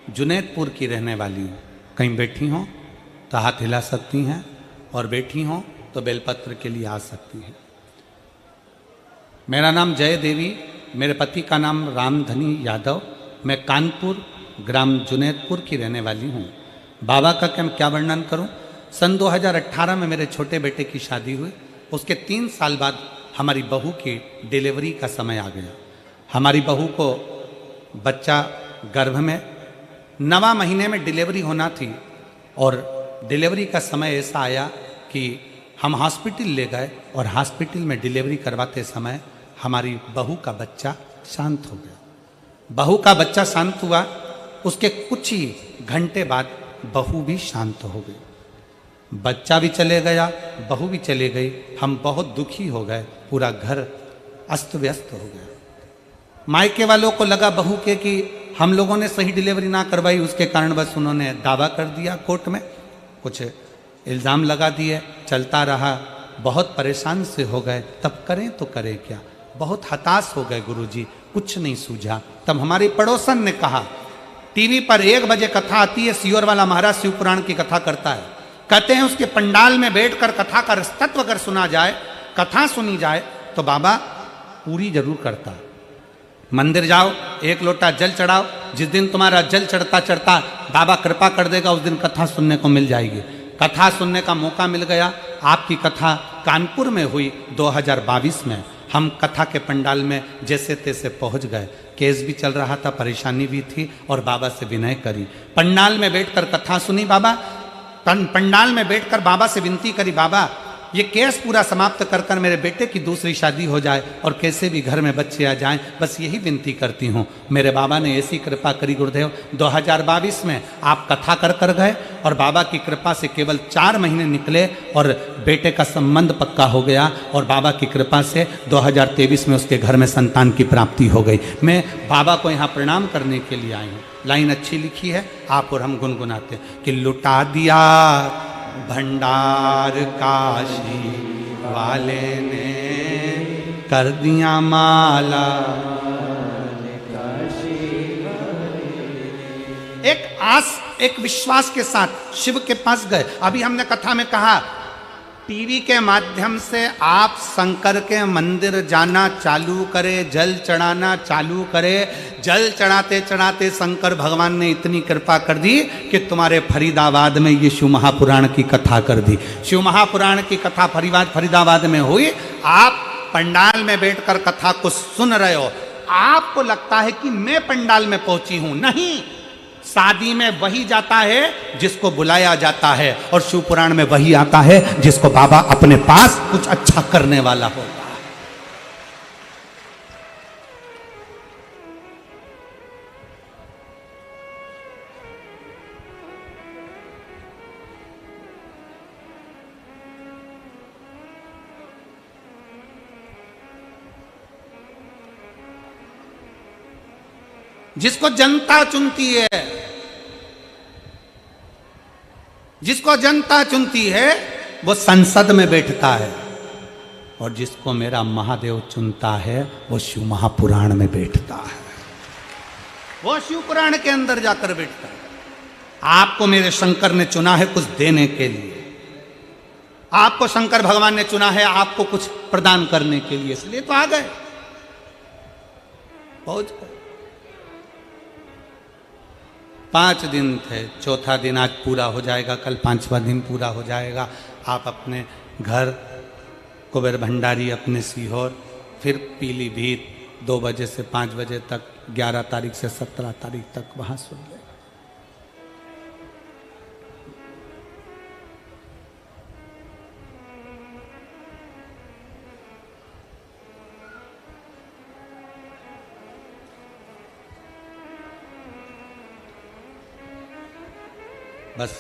जुनैदपुर की रहने वाली हूँ। कहीं बैठी हों तो हाथ हिला सकती हैं, और बैठी हों तो बेलपत्र के लिए आ सकती हैं। मेरा नाम जय देवी, मेरे पति का नाम रामधनी यादव, मैं कानपुर ग्राम जुनैदपुर की रहने वाली हूँ। बाबा का क्या वर्णन करूँ। सन 2018 में मेरे छोटे बेटे की शादी हुई। उसके 3 साल बाद हमारी बहू की डिलीवरी का समय आ गया। हमारी बहू को बच्चा गर्भ में 9वां महीने में डिलीवरी होना थी, और डिलीवरी का समय ऐसा आया कि हम हॉस्पिटल ले गए, और हॉस्पिटल में डिलीवरी करवाते समय हमारी बहू का बच्चा शांत हो गया। बहू का बच्चा शांत हुआ, उसके कुछ ही घंटे बाद बहू भी शांत हो गई। बच्चा भी चले गया, बहू भी चले गई। हम बहुत दुखी हो गए, पूरा घर अस्त व्यस्त हो गया। मायके वालों को लगा बहू के कि हम लोगों ने सही डिलीवरी ना करवाई, उसके कारण बस उन्होंने दावा कर दिया कोर्ट में, कुछ इल्ज़ाम लगा दिए, चलता रहा। बहुत परेशान से हो गए, तब करें तो करें क्या, बहुत हताश हो गए गुरुजी, कुछ नहीं सूझा। तब हमारे पड़ोसन ने कहा, टीवी पर 1 बजे कथा आती है, सियोर वाला महाराज शिव पुराण की कथा करता है, कहते हैं उसके पंडाल में बैठकर कथा का रसतत्व अगर सुना जाए, कथा सुनी जाए तो बाबा पूरी जरूर करता। मंदिर जाओ, 1 लोटा जल चढ़ाओ, जिस दिन तुम्हारा जल चढ़ता चढ़ता बाबा कृपा कर देगा, उस दिन कथा सुनने को मिल जाएगी। कथा सुनने का मौका मिल गया। आपकी कथा कानपुर में हुई 2022 में। हम कथा के पंडाल में जैसे तैसे पहुंच गए। केस भी चल रहा था, परेशानी भी थी, और बाबा से विनय करी। पंडाल में बैठकर कथा सुनी बाबा, पंडाल में बैठकर बाबा से विनती करी, बाबा ये केस पूरा समाप्त कर कर मेरे बेटे की दूसरी शादी हो जाए और कैसे भी घर में बच्चे आ जाएं, बस यही विनती करती हूँ। मेरे बाबा ने ऐसी कृपा करी गुरुदेव, 2022 में आप कथा कर कर गए और बाबा की कृपा से केवल 4 महीने निकले और बेटे का संबंध पक्का हो गया, और बाबा की कृपा से 2023 में उसके घर में संतान की प्राप्ति हो गई। मैं बाबा को यहाँ प्रणाम करने के लिए आई हूँ। लाइन अच्छी लिखी है, आप और हम गुनगुनाते हैं कि लुटा दिया भंडार काशी वाले ने, कर दिया माला। एक आस, एक विश्वास के साथ शिव के पास गए। अभी हमने कथा में कहा, टीवी के माध्यम से आप शंकर के मंदिर जाना चालू करें, जल चढ़ाना चालू करें। जल चढ़ाते चढ़ाते शंकर भगवान ने इतनी कृपा कर दी कि तुम्हारे फरीदाबाद में ये शिव महापुराण की कथा कर दी। शिव महापुराण की कथा फरीदाबाद में हुई। आप पंडाल में बैठकर कथा को सुन रहे हो, आपको लगता है कि मैं पंडाल में पहुंची हूं। नहीं, शादी में वही जाता है जिसको बुलाया जाता है, और शिव पुराण में वही आता है जिसको बाबा अपने पास कुछ अच्छा करने वाला होता है। जिसको जनता चुनती है, जिसको जनता चुनती है वो संसद में बैठता है, और जिसको मेरा महादेव चुनता है वो शिव महापुराण में बैठता है। वो शिव पुराण के अंदर जाकर बैठता है। आपको मेरे शंकर ने चुना है कुछ देने के लिए, आपको शंकर भगवान ने चुना है आपको कुछ प्रदान करने के लिए, इसलिए तो आ गए, पहुंच गए। 5 दिन थे, चौथा दिन आज पूरा हो जाएगा, कल 5वां दिन पूरा हो जाएगा। आप अपने घर कुबेर भंडारी, अपने सीहोर, फिर पीलीभीत 2 बजे से 5 बजे तक, 11 तारीख से 17 तारीख तक वहां सुन ले। बस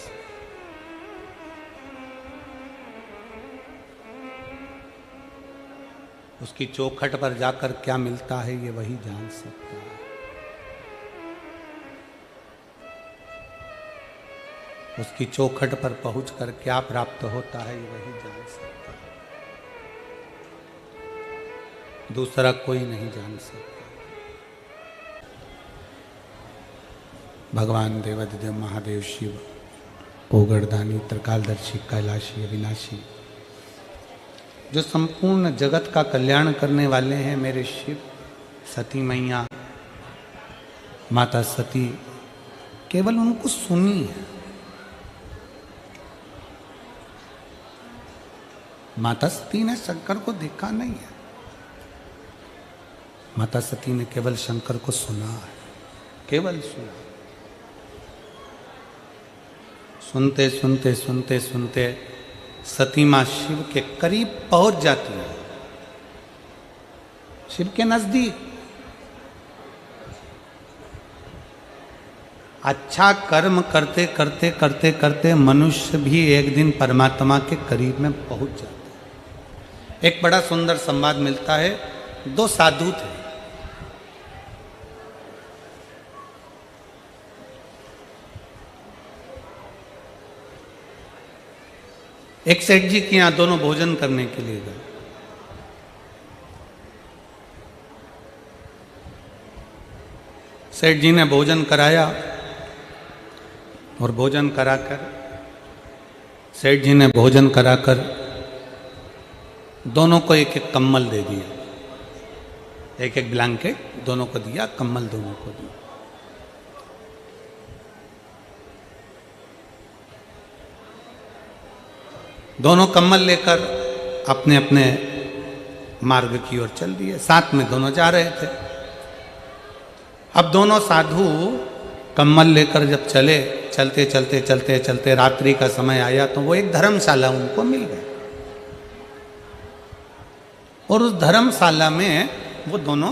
उसकी चौखट पर जाकर क्या मिलता है ये वही जान सकता है। उसकी चौखट पर पहुंचकर क्या प्राप्त होता है ये वही जान सकता है, दूसरा कोई नहीं जान सकता। भगवान देवाधिदेव महादेव शिव, ओगरदानी, त्रिकालदर्शी, कैलाशी, अविनाशी, जो संपूर्ण जगत का कल्याण करने वाले हैं मेरे शिव, सती मैया, माता सती, केवल उनको सुनी है। माता सती ने शंकर को देखा नहीं है, माता सती ने केवल शंकर को सुना है, केवल सुना। सुनते सुनते सुनते सुनते सती मां शिव के करीब पहुंच जाती है, शिव के नजदीक। अच्छा कर्म करते करते करते करते मनुष्य भी एक दिन परमात्मा के करीब में पहुंच जाता है। एक बड़ा सुंदर संवाद मिलता है। 2 साधु थे, एक सेठ जी के यहाँ दोनों भोजन करने के लिए गए। सेठ जी ने भोजन कराया और भोजन कराकर सेठ जी ने भोजन कराकर दोनों को एक एक कम्बल दे दिया, एक एक ब्लैंकेट दोनों को दिया, कम्बल दोनों को दिया। दोनों कम्बल लेकर अपने अपने मार्ग की ओर चल दिए। साथ में दोनों जा रहे थे। अब दोनों साधु कम्बल लेकर जब चले, चलते चलते चलते चलते रात्रि का समय आया तो वो एक धर्मशाला उनको मिल गई और उस धर्मशाला में वो दोनों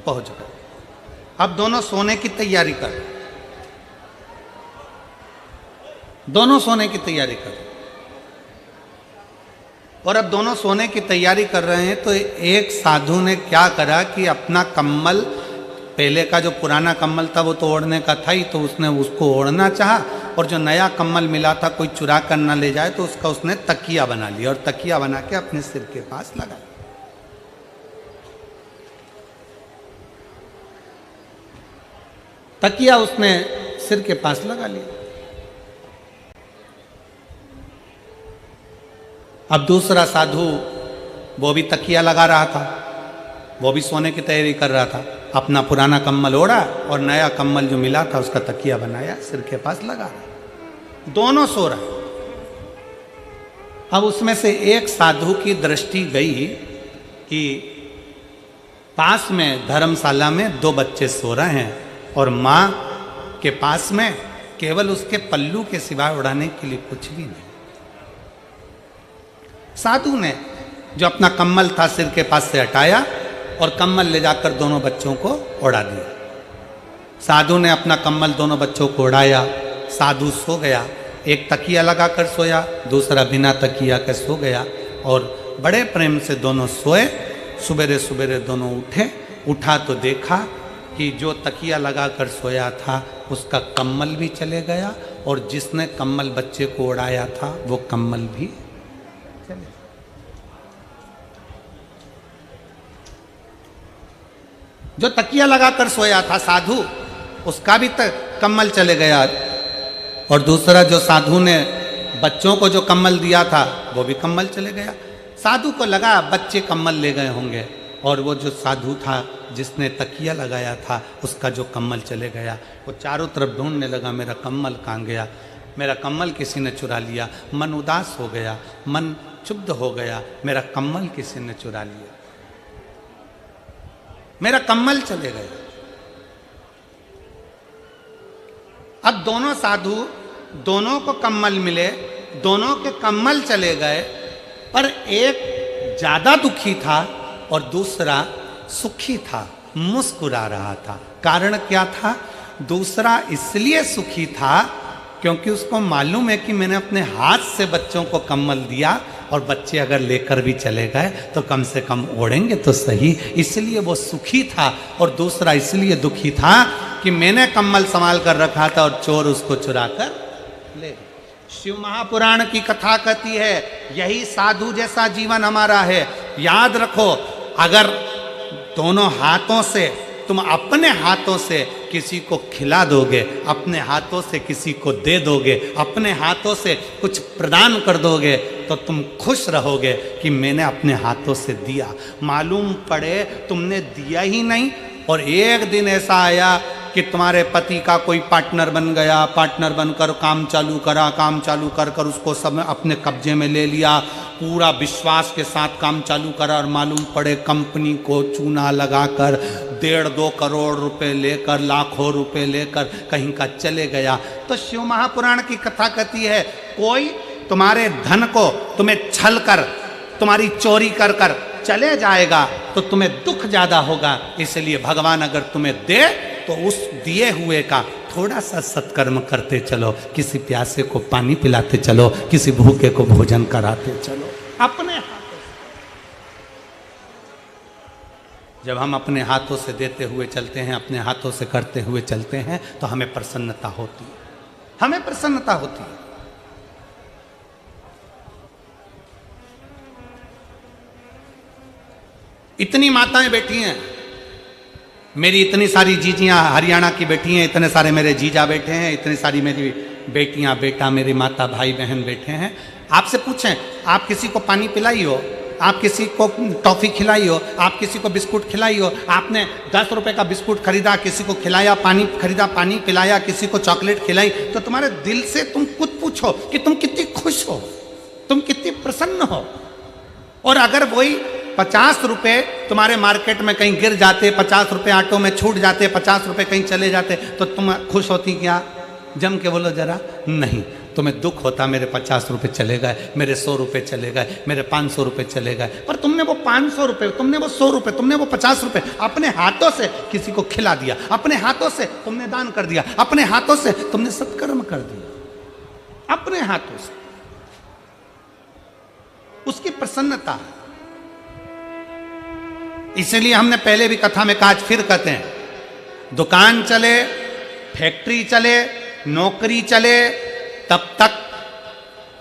पहुंच गए। अब दोनों सोने की तैयारी कर रहे, दोनों सोने की तैयारी कर रहे। और अब दोनों सोने की तैयारी कर रहे हैं तो एक साधु ने क्या करा कि अपना कम्बल, पहले का जो पुराना कम्बल था वो तो ओढ़ने का था ही, तो उसने उसको ओढ़ना चाहा और जो नया कम्बल मिला था कोई चुरा कर ना ले जाए तो उसका उसने तकिया बना लिया और तकिया बना के अपने सिर के पास लगा। तकिया उसने सिर के पास लगा लिया। अब दूसरा साधु वो भी तकिया लगा रहा था, वो भी सोने की तैयारी कर रहा था। अपना पुराना कम्बल ओढ़ा और नया कम्बल जो मिला था उसका तकिया बनाया, सिर के पास लगा रहा। दोनों सो रहे। अब उसमें से एक साधु की दृष्टि गई कि पास में धर्मशाला में दो बच्चे सो रहे हैं और माँ के पास में केवल उसके पल्लू के सिवाय उड़ाने के लिए कुछ भी नहीं। साधु ने जो अपना कम्बल था सिर के पास से हटाया और कम्बल ले जाकर दोनों बच्चों को उड़ा दिया। साधु ने अपना कम्बल दोनों बच्चों को उड़ाया। साधु सो गया, एक तकिया लगाकर सोया, दूसरा बिना तकिया के सो गया और बड़े प्रेम से दोनों सोए। सुबेरे सुबेरे दोनों उठे, उठा तो देखा कि जो तकिया लगाकर सोया था उसका कम्बल भी चले गया और जिसने कम्बल बच्चे को उड़ाया था वो कम्बल भी चले। जो तकिया लगाकर सोया था साधु, उसका भी कम्बल चले गया और दूसरा जो साधु ने बच्चों को जो कम्बल दिया था वो भी कम्बल चले गया। साधु को लगा बच्चे कम्बल ले गए होंगे और वो जो साधु था जिसने तकिया लगाया था उसका जो कम्बल चले गया। वो चारों तरफ ढूंढने लगा, मेरा कम्बल कहाँ गया, मेरा कम्बल किसी ने चुरा लिया। मन उदास हो गया, मन क्षुब्ध हो गया, मेरा कम्बल किसी ने चुरा लिया, मेरा कम्बल चले गए। अब दोनों साधु, दोनों को कम्बल मिले, दोनों के कम्बल चले गए, पर एक ज्यादा दुखी था और दूसरा सुखी था, मुस्कुरा रहा था। कारण क्या था? दूसरा इसलिए सुखी था क्योंकि उसको मालूम है कि मैंने अपने हाथ से बच्चों को कम्बल दिया और बच्चे अगर लेकर भी चले गए तो कम से कम ओढ़ेंगे तो सही, इसलिए वो सुखी था। और दूसरा इसलिए दुखी था कि मैंने कम्बल संभाल कर रखा था और चोर उसको चुरा कर ले। शिव महापुराण की कथा कहती है यही साधु जैसा जीवन हमारा है। याद रखो, अगर दोनों हाथों से तुम अपने हाथों से किसी को खिला दोगे, अपने हाथों से किसी को दे दोगे, अपने हाथों से कुछ प्रदान कर दोगे तो तुम खुश रहोगे कि मैंने अपने हाथों से दिया। मालूम पड़े तुमने दिया ही नहीं और एक दिन ऐसा आया कि तुम्हारे पति का कोई पार्टनर बन गया, पार्टनर बनकर काम चालू करा, काम चालू कर कर उसको सब अपने कब्जे में ले लिया, पूरा विश्वास के साथ काम चालू करा और मालूम पड़े कंपनी को चूना लगाकर 1.5-2 करोड़ रुपए लेकर, लाखों रुपए लेकर कहीं का चले गया। तो शिव महापुराण की कथा कहती है कोई तुम्हारे धन को तुम्हें छल कर, तुम्हारी चोरी कर कर चले जाएगा तो तुम्हें दुख ज्यादा होगा। इसलिए भगवान अगर तुम्हें दे तो उस दिए हुए का थोड़ा सा सत्कर्म करते चलो, किसी प्यासे को पानी पिलाते चलो, किसी भूखे को भोजन कराते चलो अपने हाथों से। जब हम अपने हाथों से देते हुए चलते हैं, अपने हाथों से करते हुए चलते हैं तो हमें प्रसन्नता होती है, हमें प्रसन्नता होती है। इतनी माताएं बैठी हैं, मेरी इतनी सारी जीजियां हरियाणा की बैठी हैं, इतने सारे मेरे जीजा बैठे हैं, इतनी सारी मेरी बेटियां बेटा मेरी माता भाई बहन बैठे हैं। आपसे पूछें, आप किसी को पानी पिलाई हो, आप किसी को टॉफ़ी खिलाई हो, आप किसी को बिस्कुट खिलाई हो, आपने 10 रुपए का बिस्कुट खरीदा, किसी को खिलाया, पानी खरीदा, पानी पिलाया, किसी को चॉकलेट खिलाई, तो तुम्हारे दिल से तुम खुद पूछो कि तुम कितनी खुश हो, तुम कितनी प्रसन्न हो। और अगर वही 50 रुपए तुम्हारे मार्केट में कहीं गिर जाते, 50 रुपए ऑटो में छूट जाते, 50 रुपए कहीं चले जाते, तो तुम खुश होती क्या? जम के बोलो जरा। नहीं, तुम्हें दुख होता, मेरे 50 रुपए चले गए, मेरे 100 रुपए चले गए, मेरे 500 रुपए चले गए। पर तुमने वो 500 रुपए, तुमने वो 100 रुपए, तुमने वो 50 रुपए अपने हाथों से किसी को खिला दिया, अपने हाथों से तुमने दान कर दिया, अपने हाथों से तुमने सत्कर्म कर दिया, अपने हाथों से। उसकी प्रसन्नता है। इसलिए हमने पहले भी कथा में कहा, आज फिर कहते हैं, दुकान चले, फैक्ट्री चले, नौकरी चले, तब तक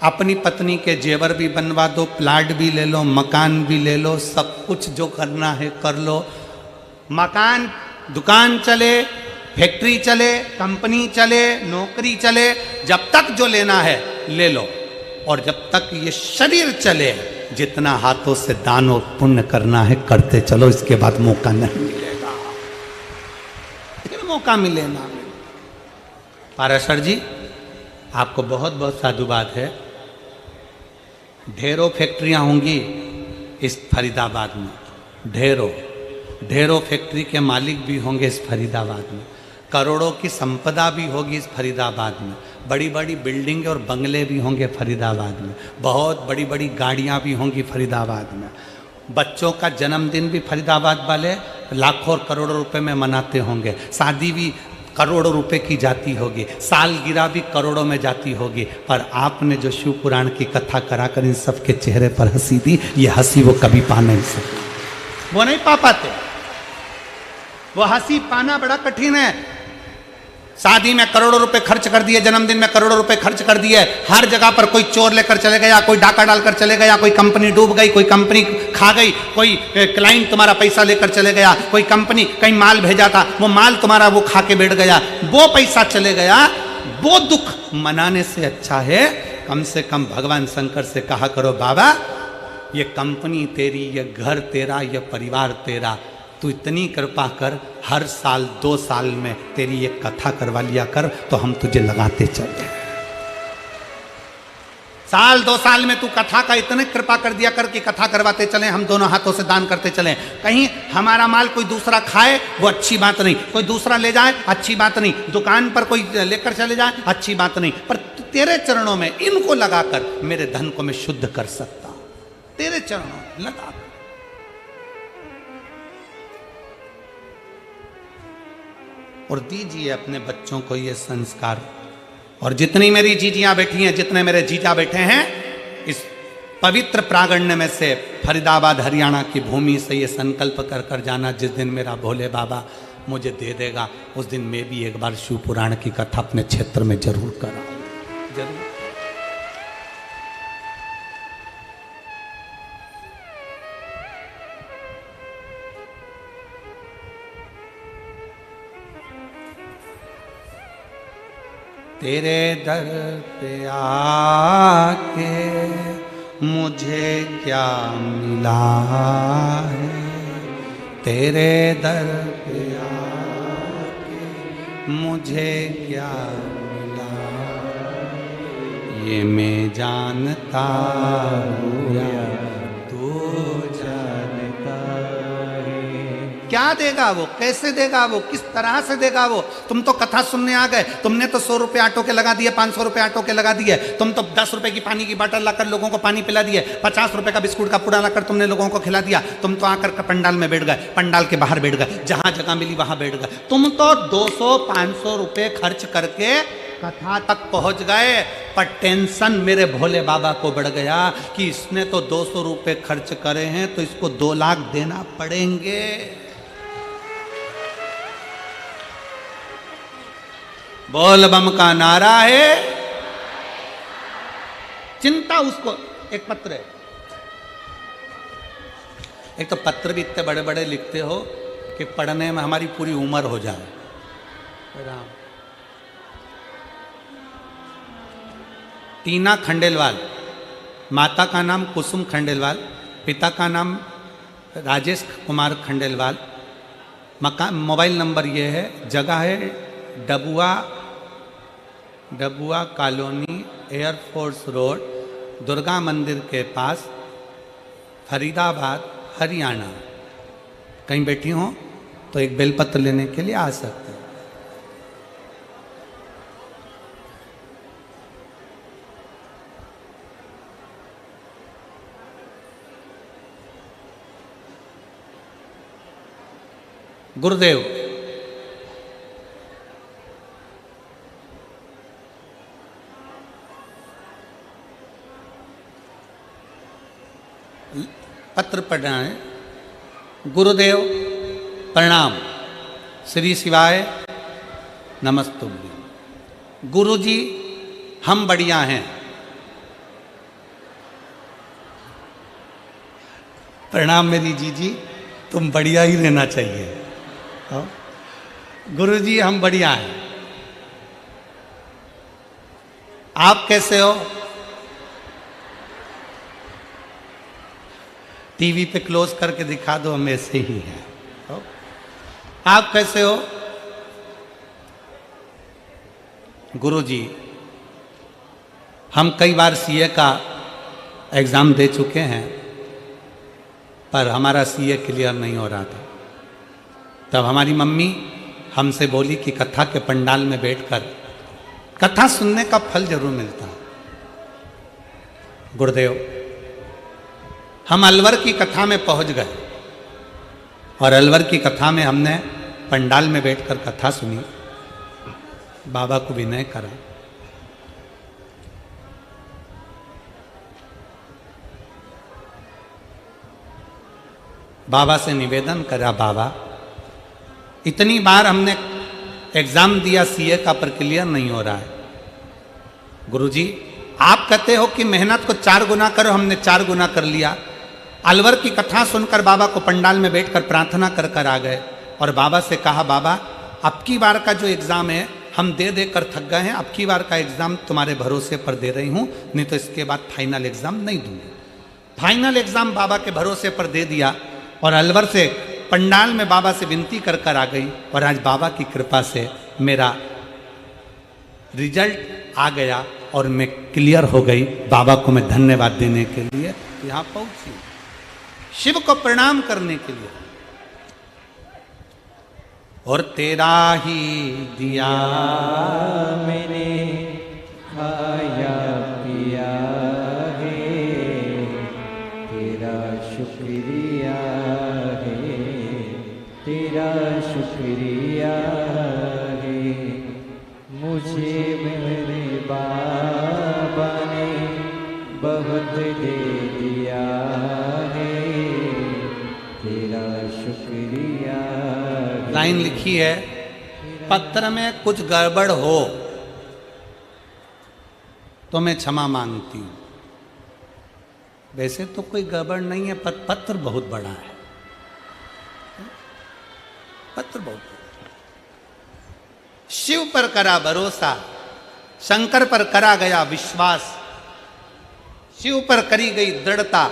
अपनी पत्नी के जेवर भी बनवा दो, प्लाट भी ले लो, मकान भी ले लो, सब कुछ जो करना है कर लो। मकान, दुकान चले, फैक्ट्री चले, कंपनी चले, नौकरी चले, जब तक जो लेना है ले लो। और जब तक ये शरीर चले, जितना हाथों से दान और पुण्य करना है करते चलो, इसके बाद मौका नहीं मिलेगा, फिर मौका मिलेगा। पाराशर जी, आपको बहुत बहुत साधुवाद है। ढेरों फैक्ट्रियां होंगी इस फरीदाबाद में, ढेरों फैक्ट्री के मालिक भी होंगे इस फरीदाबाद में, करोड़ों की संपदा भी होगी इस फरीदाबाद में, बड़ी बड़ी बिल्डिंग और बंगले भी होंगे फरीदाबाद में, बहुत बड़ी बड़ी गाड़ियां भी होंगी फरीदाबाद में। बच्चों का जन्मदिन भी फरीदाबाद वाले लाखों और करोड़ों रुपए में मनाते होंगे, शादी भी करोड़ों रुपए की जाती होगी, सालगिरह भी करोड़ों में जाती होगी। पर आपने जो शिव पुराण की कथा कराकर इन सबके चेहरे पर हंसी दी, ये हंसी वो कभी पा नहीं सकते, वो नहीं पा पाते। वो हंसी पाना बड़ा कठिन है। शादी में करोड़ों रुपए खर्च कर दिए, जन्मदिन में करोड़ों रुपए खर्च कर दिए, हर जगह पर कोई चोर लेकर चले गया, कोई डाका डालकर चले गया, कोई कंपनी डूब गई, कोई कंपनी खा गई, कोई क्लाइंट तुम्हारा पैसा लेकर चले गया, कोई कंपनी कहीं माल भेजा था, वो माल तुम्हारा वो खा के बैठ गया, वो पैसा चले गया। वो दुख मनाने से अच्छा है कम से कम भगवान शंकर से कहा करो, बाबा ये कंपनी तेरी, ये घर तेरा, ये परिवार तेरा, तू इतनी कृपा कर, हर साल 2 साल में तेरी एक कथा करवा लिया कर, तो हम तुझे लगाते चले। साल 2 साल में तू कथा का इतने कृपा कर दिया कर कि कथा करवाते चले, हम दोनों हाथों से दान करते चले। कहीं हमारा माल कोई दूसरा खाए वो अच्छी बात नहीं, कोई दूसरा ले जाए अच्छी बात नहीं, दुकान पर कोई लेकर चले जाए अच्छी बात नहीं, पर तेरे चरणों में इनको लगाकर मेरे धन को मैं शुद्ध कर सकता हूं, तेरे चरणों में लगा। और दीजिए अपने बच्चों को ये संस्कार। और जितनी मेरी जीजियां बैठी हैं, जितने मेरे जीजा बैठे हैं, इस पवित्र प्रांगण में से फरीदाबाद हरियाणा की भूमि से ये संकल्प कर कर जाना, जिस दिन मेरा भोले बाबा मुझे दे देगा, उस दिन मैं भी एक बार शिव पुराण की कथा अपने क्षेत्र में जरूर कराऊं, जरूर। तेरे दर पे आके मुझे क्या मिला है, तेरे दर पे आके मुझे क्या मिला, ये मैं जानता हूँ तू जानता है। क्या देगा वो, कैसे देगा वो, किस तरह से देगा वो? तुम तो कथा सुनने आ गए, तुमने तो 100 रुपये ऑटो के लगा दिए, 500 रुपये ऑटो के लगा दिए, तुम तो 10 रुपए की पानी की बोतल लाकर लोगों को पानी पिला दिए, 50 रुपए का बिस्कुट का पूड़ा लाकर तुमने लोगों को खिला दिया, तुम तो आकर पंडाल में बैठ गए, पंडाल के बाहर बैठ गए, जहां जगह मिली वहां बैठ गए। तुम तो 200-500 रुपये खर्च करके कथा तक पहुंच गए, पर टेंशन मेरे भोले बाबा को बढ़ गया कि इसने तो 200 रुपये खर्च करे हैं, तो इसको 2 लाख देना पड़ेंगे। बोल बम का नारा है। चिंता उसको, एक पत्र है, एक तो पत्र भी इतने बड़े बड़े लिखते हो कि पढ़ने में हमारी पूरी उम्र हो जाए। राम। टीना खंडेलवाल, माता का नाम कुसुम खंडेलवाल, पिता का नाम राजेश कुमार खंडेलवाल, मकान मोबाइल नंबर ये है, जगह है Dabua colony, air force road, Durga मंदिर के पास, फरीदाबाद, हरियाणा। कहीं बैठी हो तो एक बेलपत्र लेने के लिए आ सकते हैं। गुरुदेव, पत्र पढ़ना है। गुरुदेव प्रणाम, श्री शिवाय नमस्तुभ्यं। गुरु जी हम बढ़िया हैं। प्रणाम मेरी जीजी, तुम बढ़िया ही रहना चाहिए। गुरु जी हम बढ़िया हैं, आप कैसे हो? टीवी पे क्लोज करके दिखा दो, हम ऐसे ही हैं। आप कैसे हो? गुरु जी हम कई बार सीए का एग्ज़ाम दे चुके हैं, पर हमारा सीए क्लियर नहीं हो रहा था। तब हमारी मम्मी हमसे बोली कि कथा के पंडाल में बैठकर कथा सुनने का फल जरूर मिलता है। गुरुदेव, हम अलवर की कथा में पहुंच गए और अलवर की कथा में हमने पंडाल में बैठकर कथा सुनी, बाबा को विनय करा। बाबा से निवेदन करा, बाबा इतनी बार हमने एग्जाम दिया सीए का, पर क्लियर नहीं हो रहा है। गुरुजी आप कहते हो कि मेहनत को 4 गुना करो, हमने 4 गुना कर लिया। अलवर की कथा सुनकर बाबा को पंडाल में बैठकर प्रार्थना कर कर आ गए और बाबा से कहा, बाबा अब की बार का जो एग्ज़ाम है हम दे दे कर थक गए हैं, अब की बार का एग्ज़ाम तुम्हारे भरोसे पर दे रही हूँ, नहीं तो इसके बाद फाइनल एग्ज़ाम नहीं दूंगी। फाइनल एग्ज़ाम बाबा के भरोसे पर दे दिया और अलवर से पंडाल में बाबा से विनती कर कर आ गई और आज बाबा की कृपा से मेरा रिजल्ट आ गया और मैं क्लियर हो गई। बाबा को मैं धन्यवाद देने के लिए यहाँ पहुंची, शिव को प्रणाम करने के लिए। और तेरा ही दिया मैंने खाया पिया है, तेरा शुक्रिया है, तेरा शुक्रिया है। मुझे मेरे बाबा ने बहुत दे दिया है, तेरा शुक्रिया। लाइन लिखी है, पत्र में कुछ गड़बड़ हो तो मैं क्षमा मांगती हूं। वैसे तो कोई गड़बड़ नहीं है, पर पत्र बहुत बड़ा है, पत्र बहुत बड़ा। शिव पर करा भरोसा, शंकर पर करा गया विश्वास, शिव पर करी गई दृढ़ता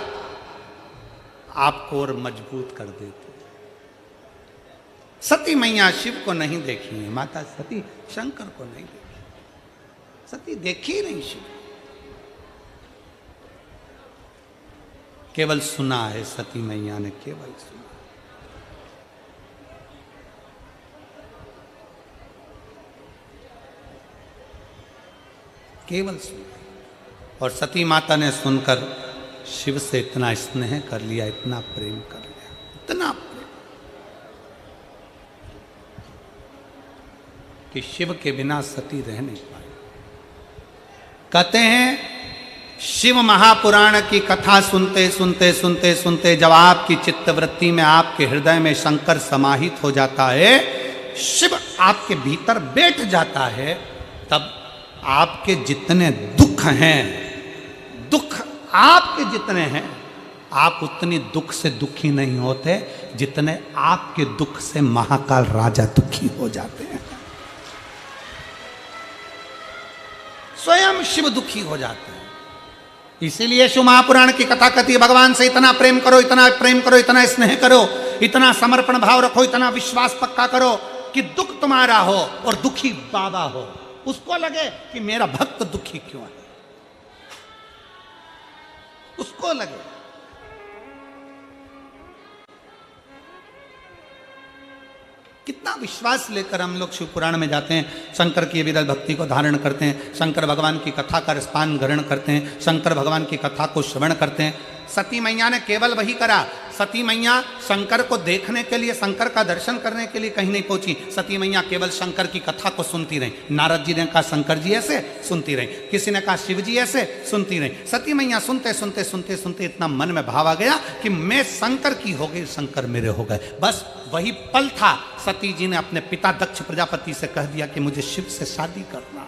आपको और मजबूत कर देती। सती मैया शिव को नहीं देखी है, माता सती शंकर को नहीं देखी, सती देखी नहीं शिव, केवल सुना है। सती मैया ने केवल सुना, केवल सुना। और सती माता ने सुनकर शिव से इतना स्नेह कर लिया, इतना प्रेम कर लिया, इतना प्रेम कि शिव के बिना सती रह नहीं पाई। कहते हैं शिव महापुराण की कथा सुनते सुनते सुनते सुनते जब आपकी चित्तवृत्ति में, आपके हृदय में शंकर समाहित हो जाता है, शिव आपके भीतर बैठ जाता है, तब आपके जितने दुख हैं, दुख आपके जितने हैं, आप उतनी दुख से दुखी नहीं होते जितने आपके दुख से महाकाल राजा दुखी हो जाते हैं। स्वयं शिव दुखी हो जाते हैं। इसीलिए शिव महापुराण की कथा कहती है, भगवान से इतना प्रेम करो, इतना प्रेम करो, इतना स्नेह करो, इतना समर्पण भाव रखो, इतना विश्वास पक्का करो कि दुख तुम्हारा हो और दुखी बाबा हो। उसको लगे कि मेरा भक्त दुखी क्यों है, उसको लगे। कितना विश्वास लेकर हम लोग शिव पुराण में जाते हैं, शंकर की विरल भक्ति को धारण करते हैं, शंकर भगवान की कथा का रसपान ग्रहण करते हैं, शंकर भगवान की कथा को श्रवण करते हैं। सती मैया ने केवल वही करा। सती मैया शंकर को देखने के लिए, शंकर का दर्शन करने के लिए कहीं नहीं पहुंची। सती मैया केवल शंकर की कथा को सुनती रही। नारद जी ने कहा शंकर जी ऐसे, सुनती रही। किसी ने कहा शिव जी ऐसे, सुनती रही। सती मैया सुनते सुनते सुनते सुनते इतना मन में भाव आ गया कि मैं शंकर की हो गई, शंकर मेरे हो गए। बस वही पल था, सती जी ने अपने पिता दक्ष प्रजापति से कह दिया कि मुझे शिव से शादी करना।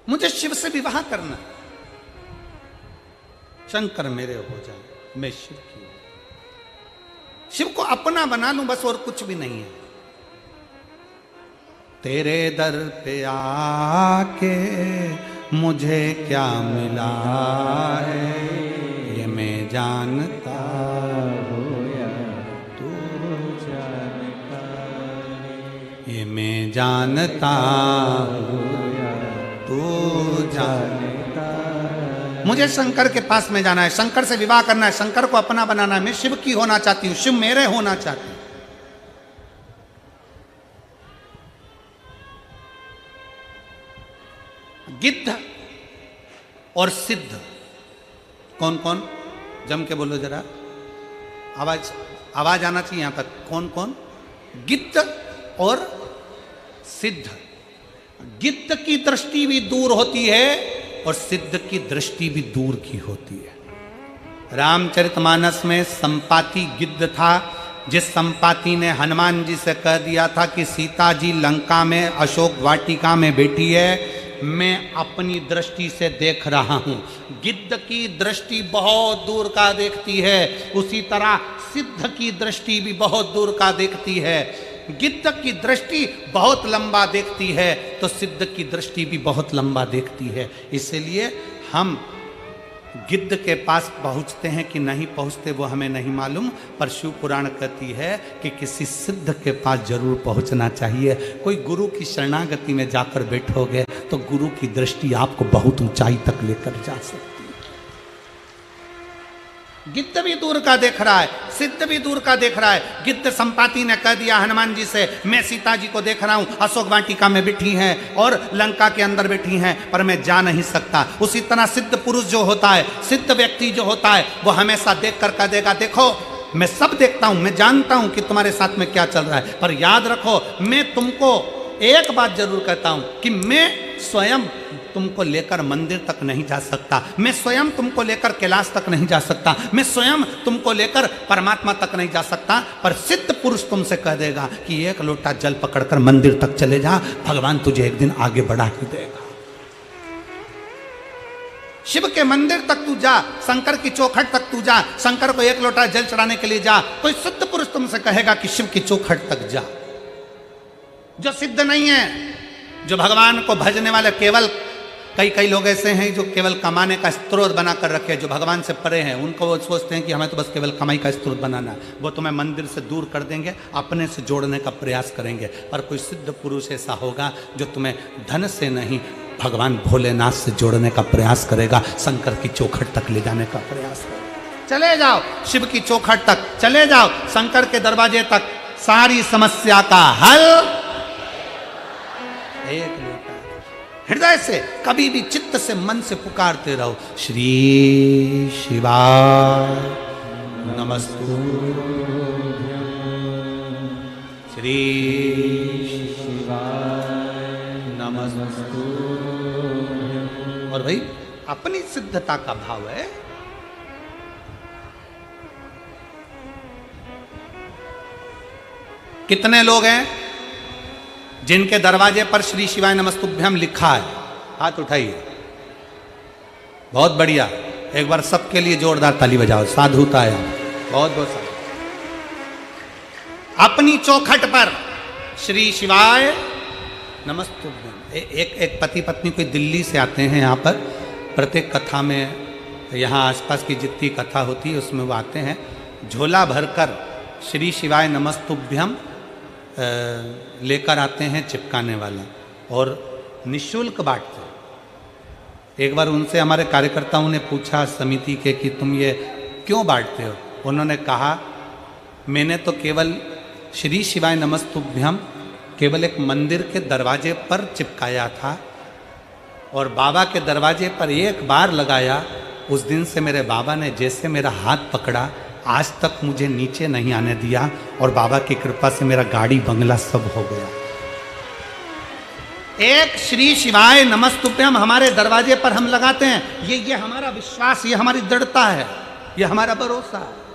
मुझे शिव से विवाह करना, शंकर मेरे हो जाए, मैं शिव की हूं, शिव को अपना बना लूं, बस और कुछ भी नहीं है। तेरे दर पे आके मुझे क्या मिला है, ये मैं जानता हूं या तू जानता है, ये मैं जानता हूं तू जानता। मुझे शंकर के पास में जाना है, शंकर से विवाह करना है, शंकर को अपना बनाना है। मैं शिव की होना चाहती हूँ, शिव मेरे होना चाहती हूँ। गिद्ध और सिद्ध कौन कौन, जम के बोलो जरा, आवाज आवाज आना चाहिए यहां तक। कौन कौन? गिद्ध और सिद्ध। गिद्ध की दृष्टि भी दूर होती है और सिद्ध की दृष्टि भी दूर की होती है। रामचरितमानस में संपाति गिद्ध था, जिस संपाति ने हनुमान जी से कह दिया था कि सीता जी लंका में अशोक वाटिका में बैठी है, मैं अपनी दृष्टि से देख रहा हूं। गिद्ध की दृष्टि बहुत दूर का देखती है, उसी तरह सिद्ध की दृष्टि भी बहुत दूर का देखती है। गिद्ध की दृष्टि बहुत लंबा देखती है तो सिद्ध की दृष्टि भी बहुत लंबा देखती है। इसलिए हम गिद्ध के पास पहुंचते हैं कि नहीं पहुंचते वो हमें नहीं मालूम, पर शिव पुराण कहती है कि किसी सिद्ध के पास जरूर पहुंचना चाहिए। कोई गुरु की शरणागति में जाकर बैठोगे तो गुरु की दृष्टि आपको बहुत ऊंचाई तक लेकर जा सकती है। गिद्ध भी दूर का देख रहा है, सिद्ध भी दूर का देख रहा है। गिद्ध संपाति ने कह दिया हनुमान जी से, मैं सीता जी को देख रहा हूं, अशोक वाटिका में बैठी हैं और लंका के अंदर बैठी हैं, पर मैं जा नहीं सकता। उसी तरह सिद्ध पुरुष जो होता है, सिद्ध व्यक्ति जो होता है, वो हमेशा देख कर कह देगा देखो मैं सब देखता हूं, मैं जानता हूं कि तुम्हारे साथ में क्या चल रहा है, पर याद रखो मैं तुमको एक बात जरूर कहता हूं कि मैं स्वयं तुमको लेकर मंदिर तक नहीं जा सकता, मैं स्वयं तुमको लेकर कैलाश तक नहीं जा सकता, मैं स्वयं तुमको लेकर परमात्मा तक नहीं जा सकता, पर सिद्ध पुरुष तुमसे कह देगा कि एक लोटा जल पकड़कर मंदिर तक चले जा, भगवान तुझे एक दिन आगे बढ़ा ही देगा। शिव के मंदिर तक तू जा, शंकर की चौखट तक तू जा, शंकर को एक लोटा जल चढ़ाने के लिए जा। कोई सिद्ध पुरुष तुमसे कहेगा कि शिव की चौखट तक जा। जो सिद्ध नहीं है, जो भगवान को भजने वाले, केवल कई लोग ऐसे हैं जो केवल कमाने का स्रोत बना कर रखे, जो भगवान से परे हैं, उनको वो सोचते हैं कि हमें तो बस केवल कमाई का स्रोत बनाना है। वो तुम्हें मंदिर से दूर कर देंगे, अपने से जोड़ने का प्रयास करेंगे। पर कोई सिद्ध पुरुष ऐसा होगा जो तुम्हें धन से नहीं, भगवान भोलेनाथ से जोड़ने का प्रयास करेगा, शंकर की चौखट तक ले जाने का प्रयास करेगा। चले जाओ शिव की चौखट तक, चले जाओ शंकर के दरवाजे तक, सारी समस्या का हल एक लोटा। हृदय से कभी भी चित्त से मन से पुकारते रहो, श्री शिवाय नमस्तुभ्यं, श्री शिवाय नमस्तुभ्यं। और भाई अपनी सिद्धता का भाव है। कितने लोग हैं जिनके दरवाजे पर श्री शिवाय नमस्तुभ्यम लिखा है? हाथ उठाइए। बहुत बढ़िया, एक बार सबके लिए जोरदार ताली बजाओ। साधुता है, बहुत बहुत साधु। अपनी चौखट पर श्री शिवाय नमस्तुभ्यम। एक पति पत्नी कोई दिल्ली से आते हैं यहाँ पर, प्रत्येक कथा में, यहाँ आसपास की जितनी कथा होती है उसमें वो आते हैं, झोला भरकर श्री शिवाय नमस्तुभ्यम लेकर आते हैं चिपकाने वाला, और निःशुल्क बांटते हैं। एक बार उनसे हमारे कार्यकर्ताओं ने पूछा समिति के कि तुम ये क्यों बांटते हो? उन्होंने कहा मैंने तो केवल श्री शिवाय नमस्तुभ्यम केवल एक मंदिर के दरवाजे पर चिपकाया था, और बाबा के दरवाजे पर एक बार लगाया, उस दिन से मेरे बाबा ने जैसे मेरा हाथ पकड़ा, आज तक मुझे नीचे नहीं आने दिया, और बाबा की कृपा से मेरा गाड़ी बंगला सब हो गया। एक श्री शिवाय नमस्तुभ्यम हमारे दरवाजे पर हम लगाते हैं, ये हमारा विश्वास, ये हमारी दृढ़ता है, ये हमारा भरोसा है।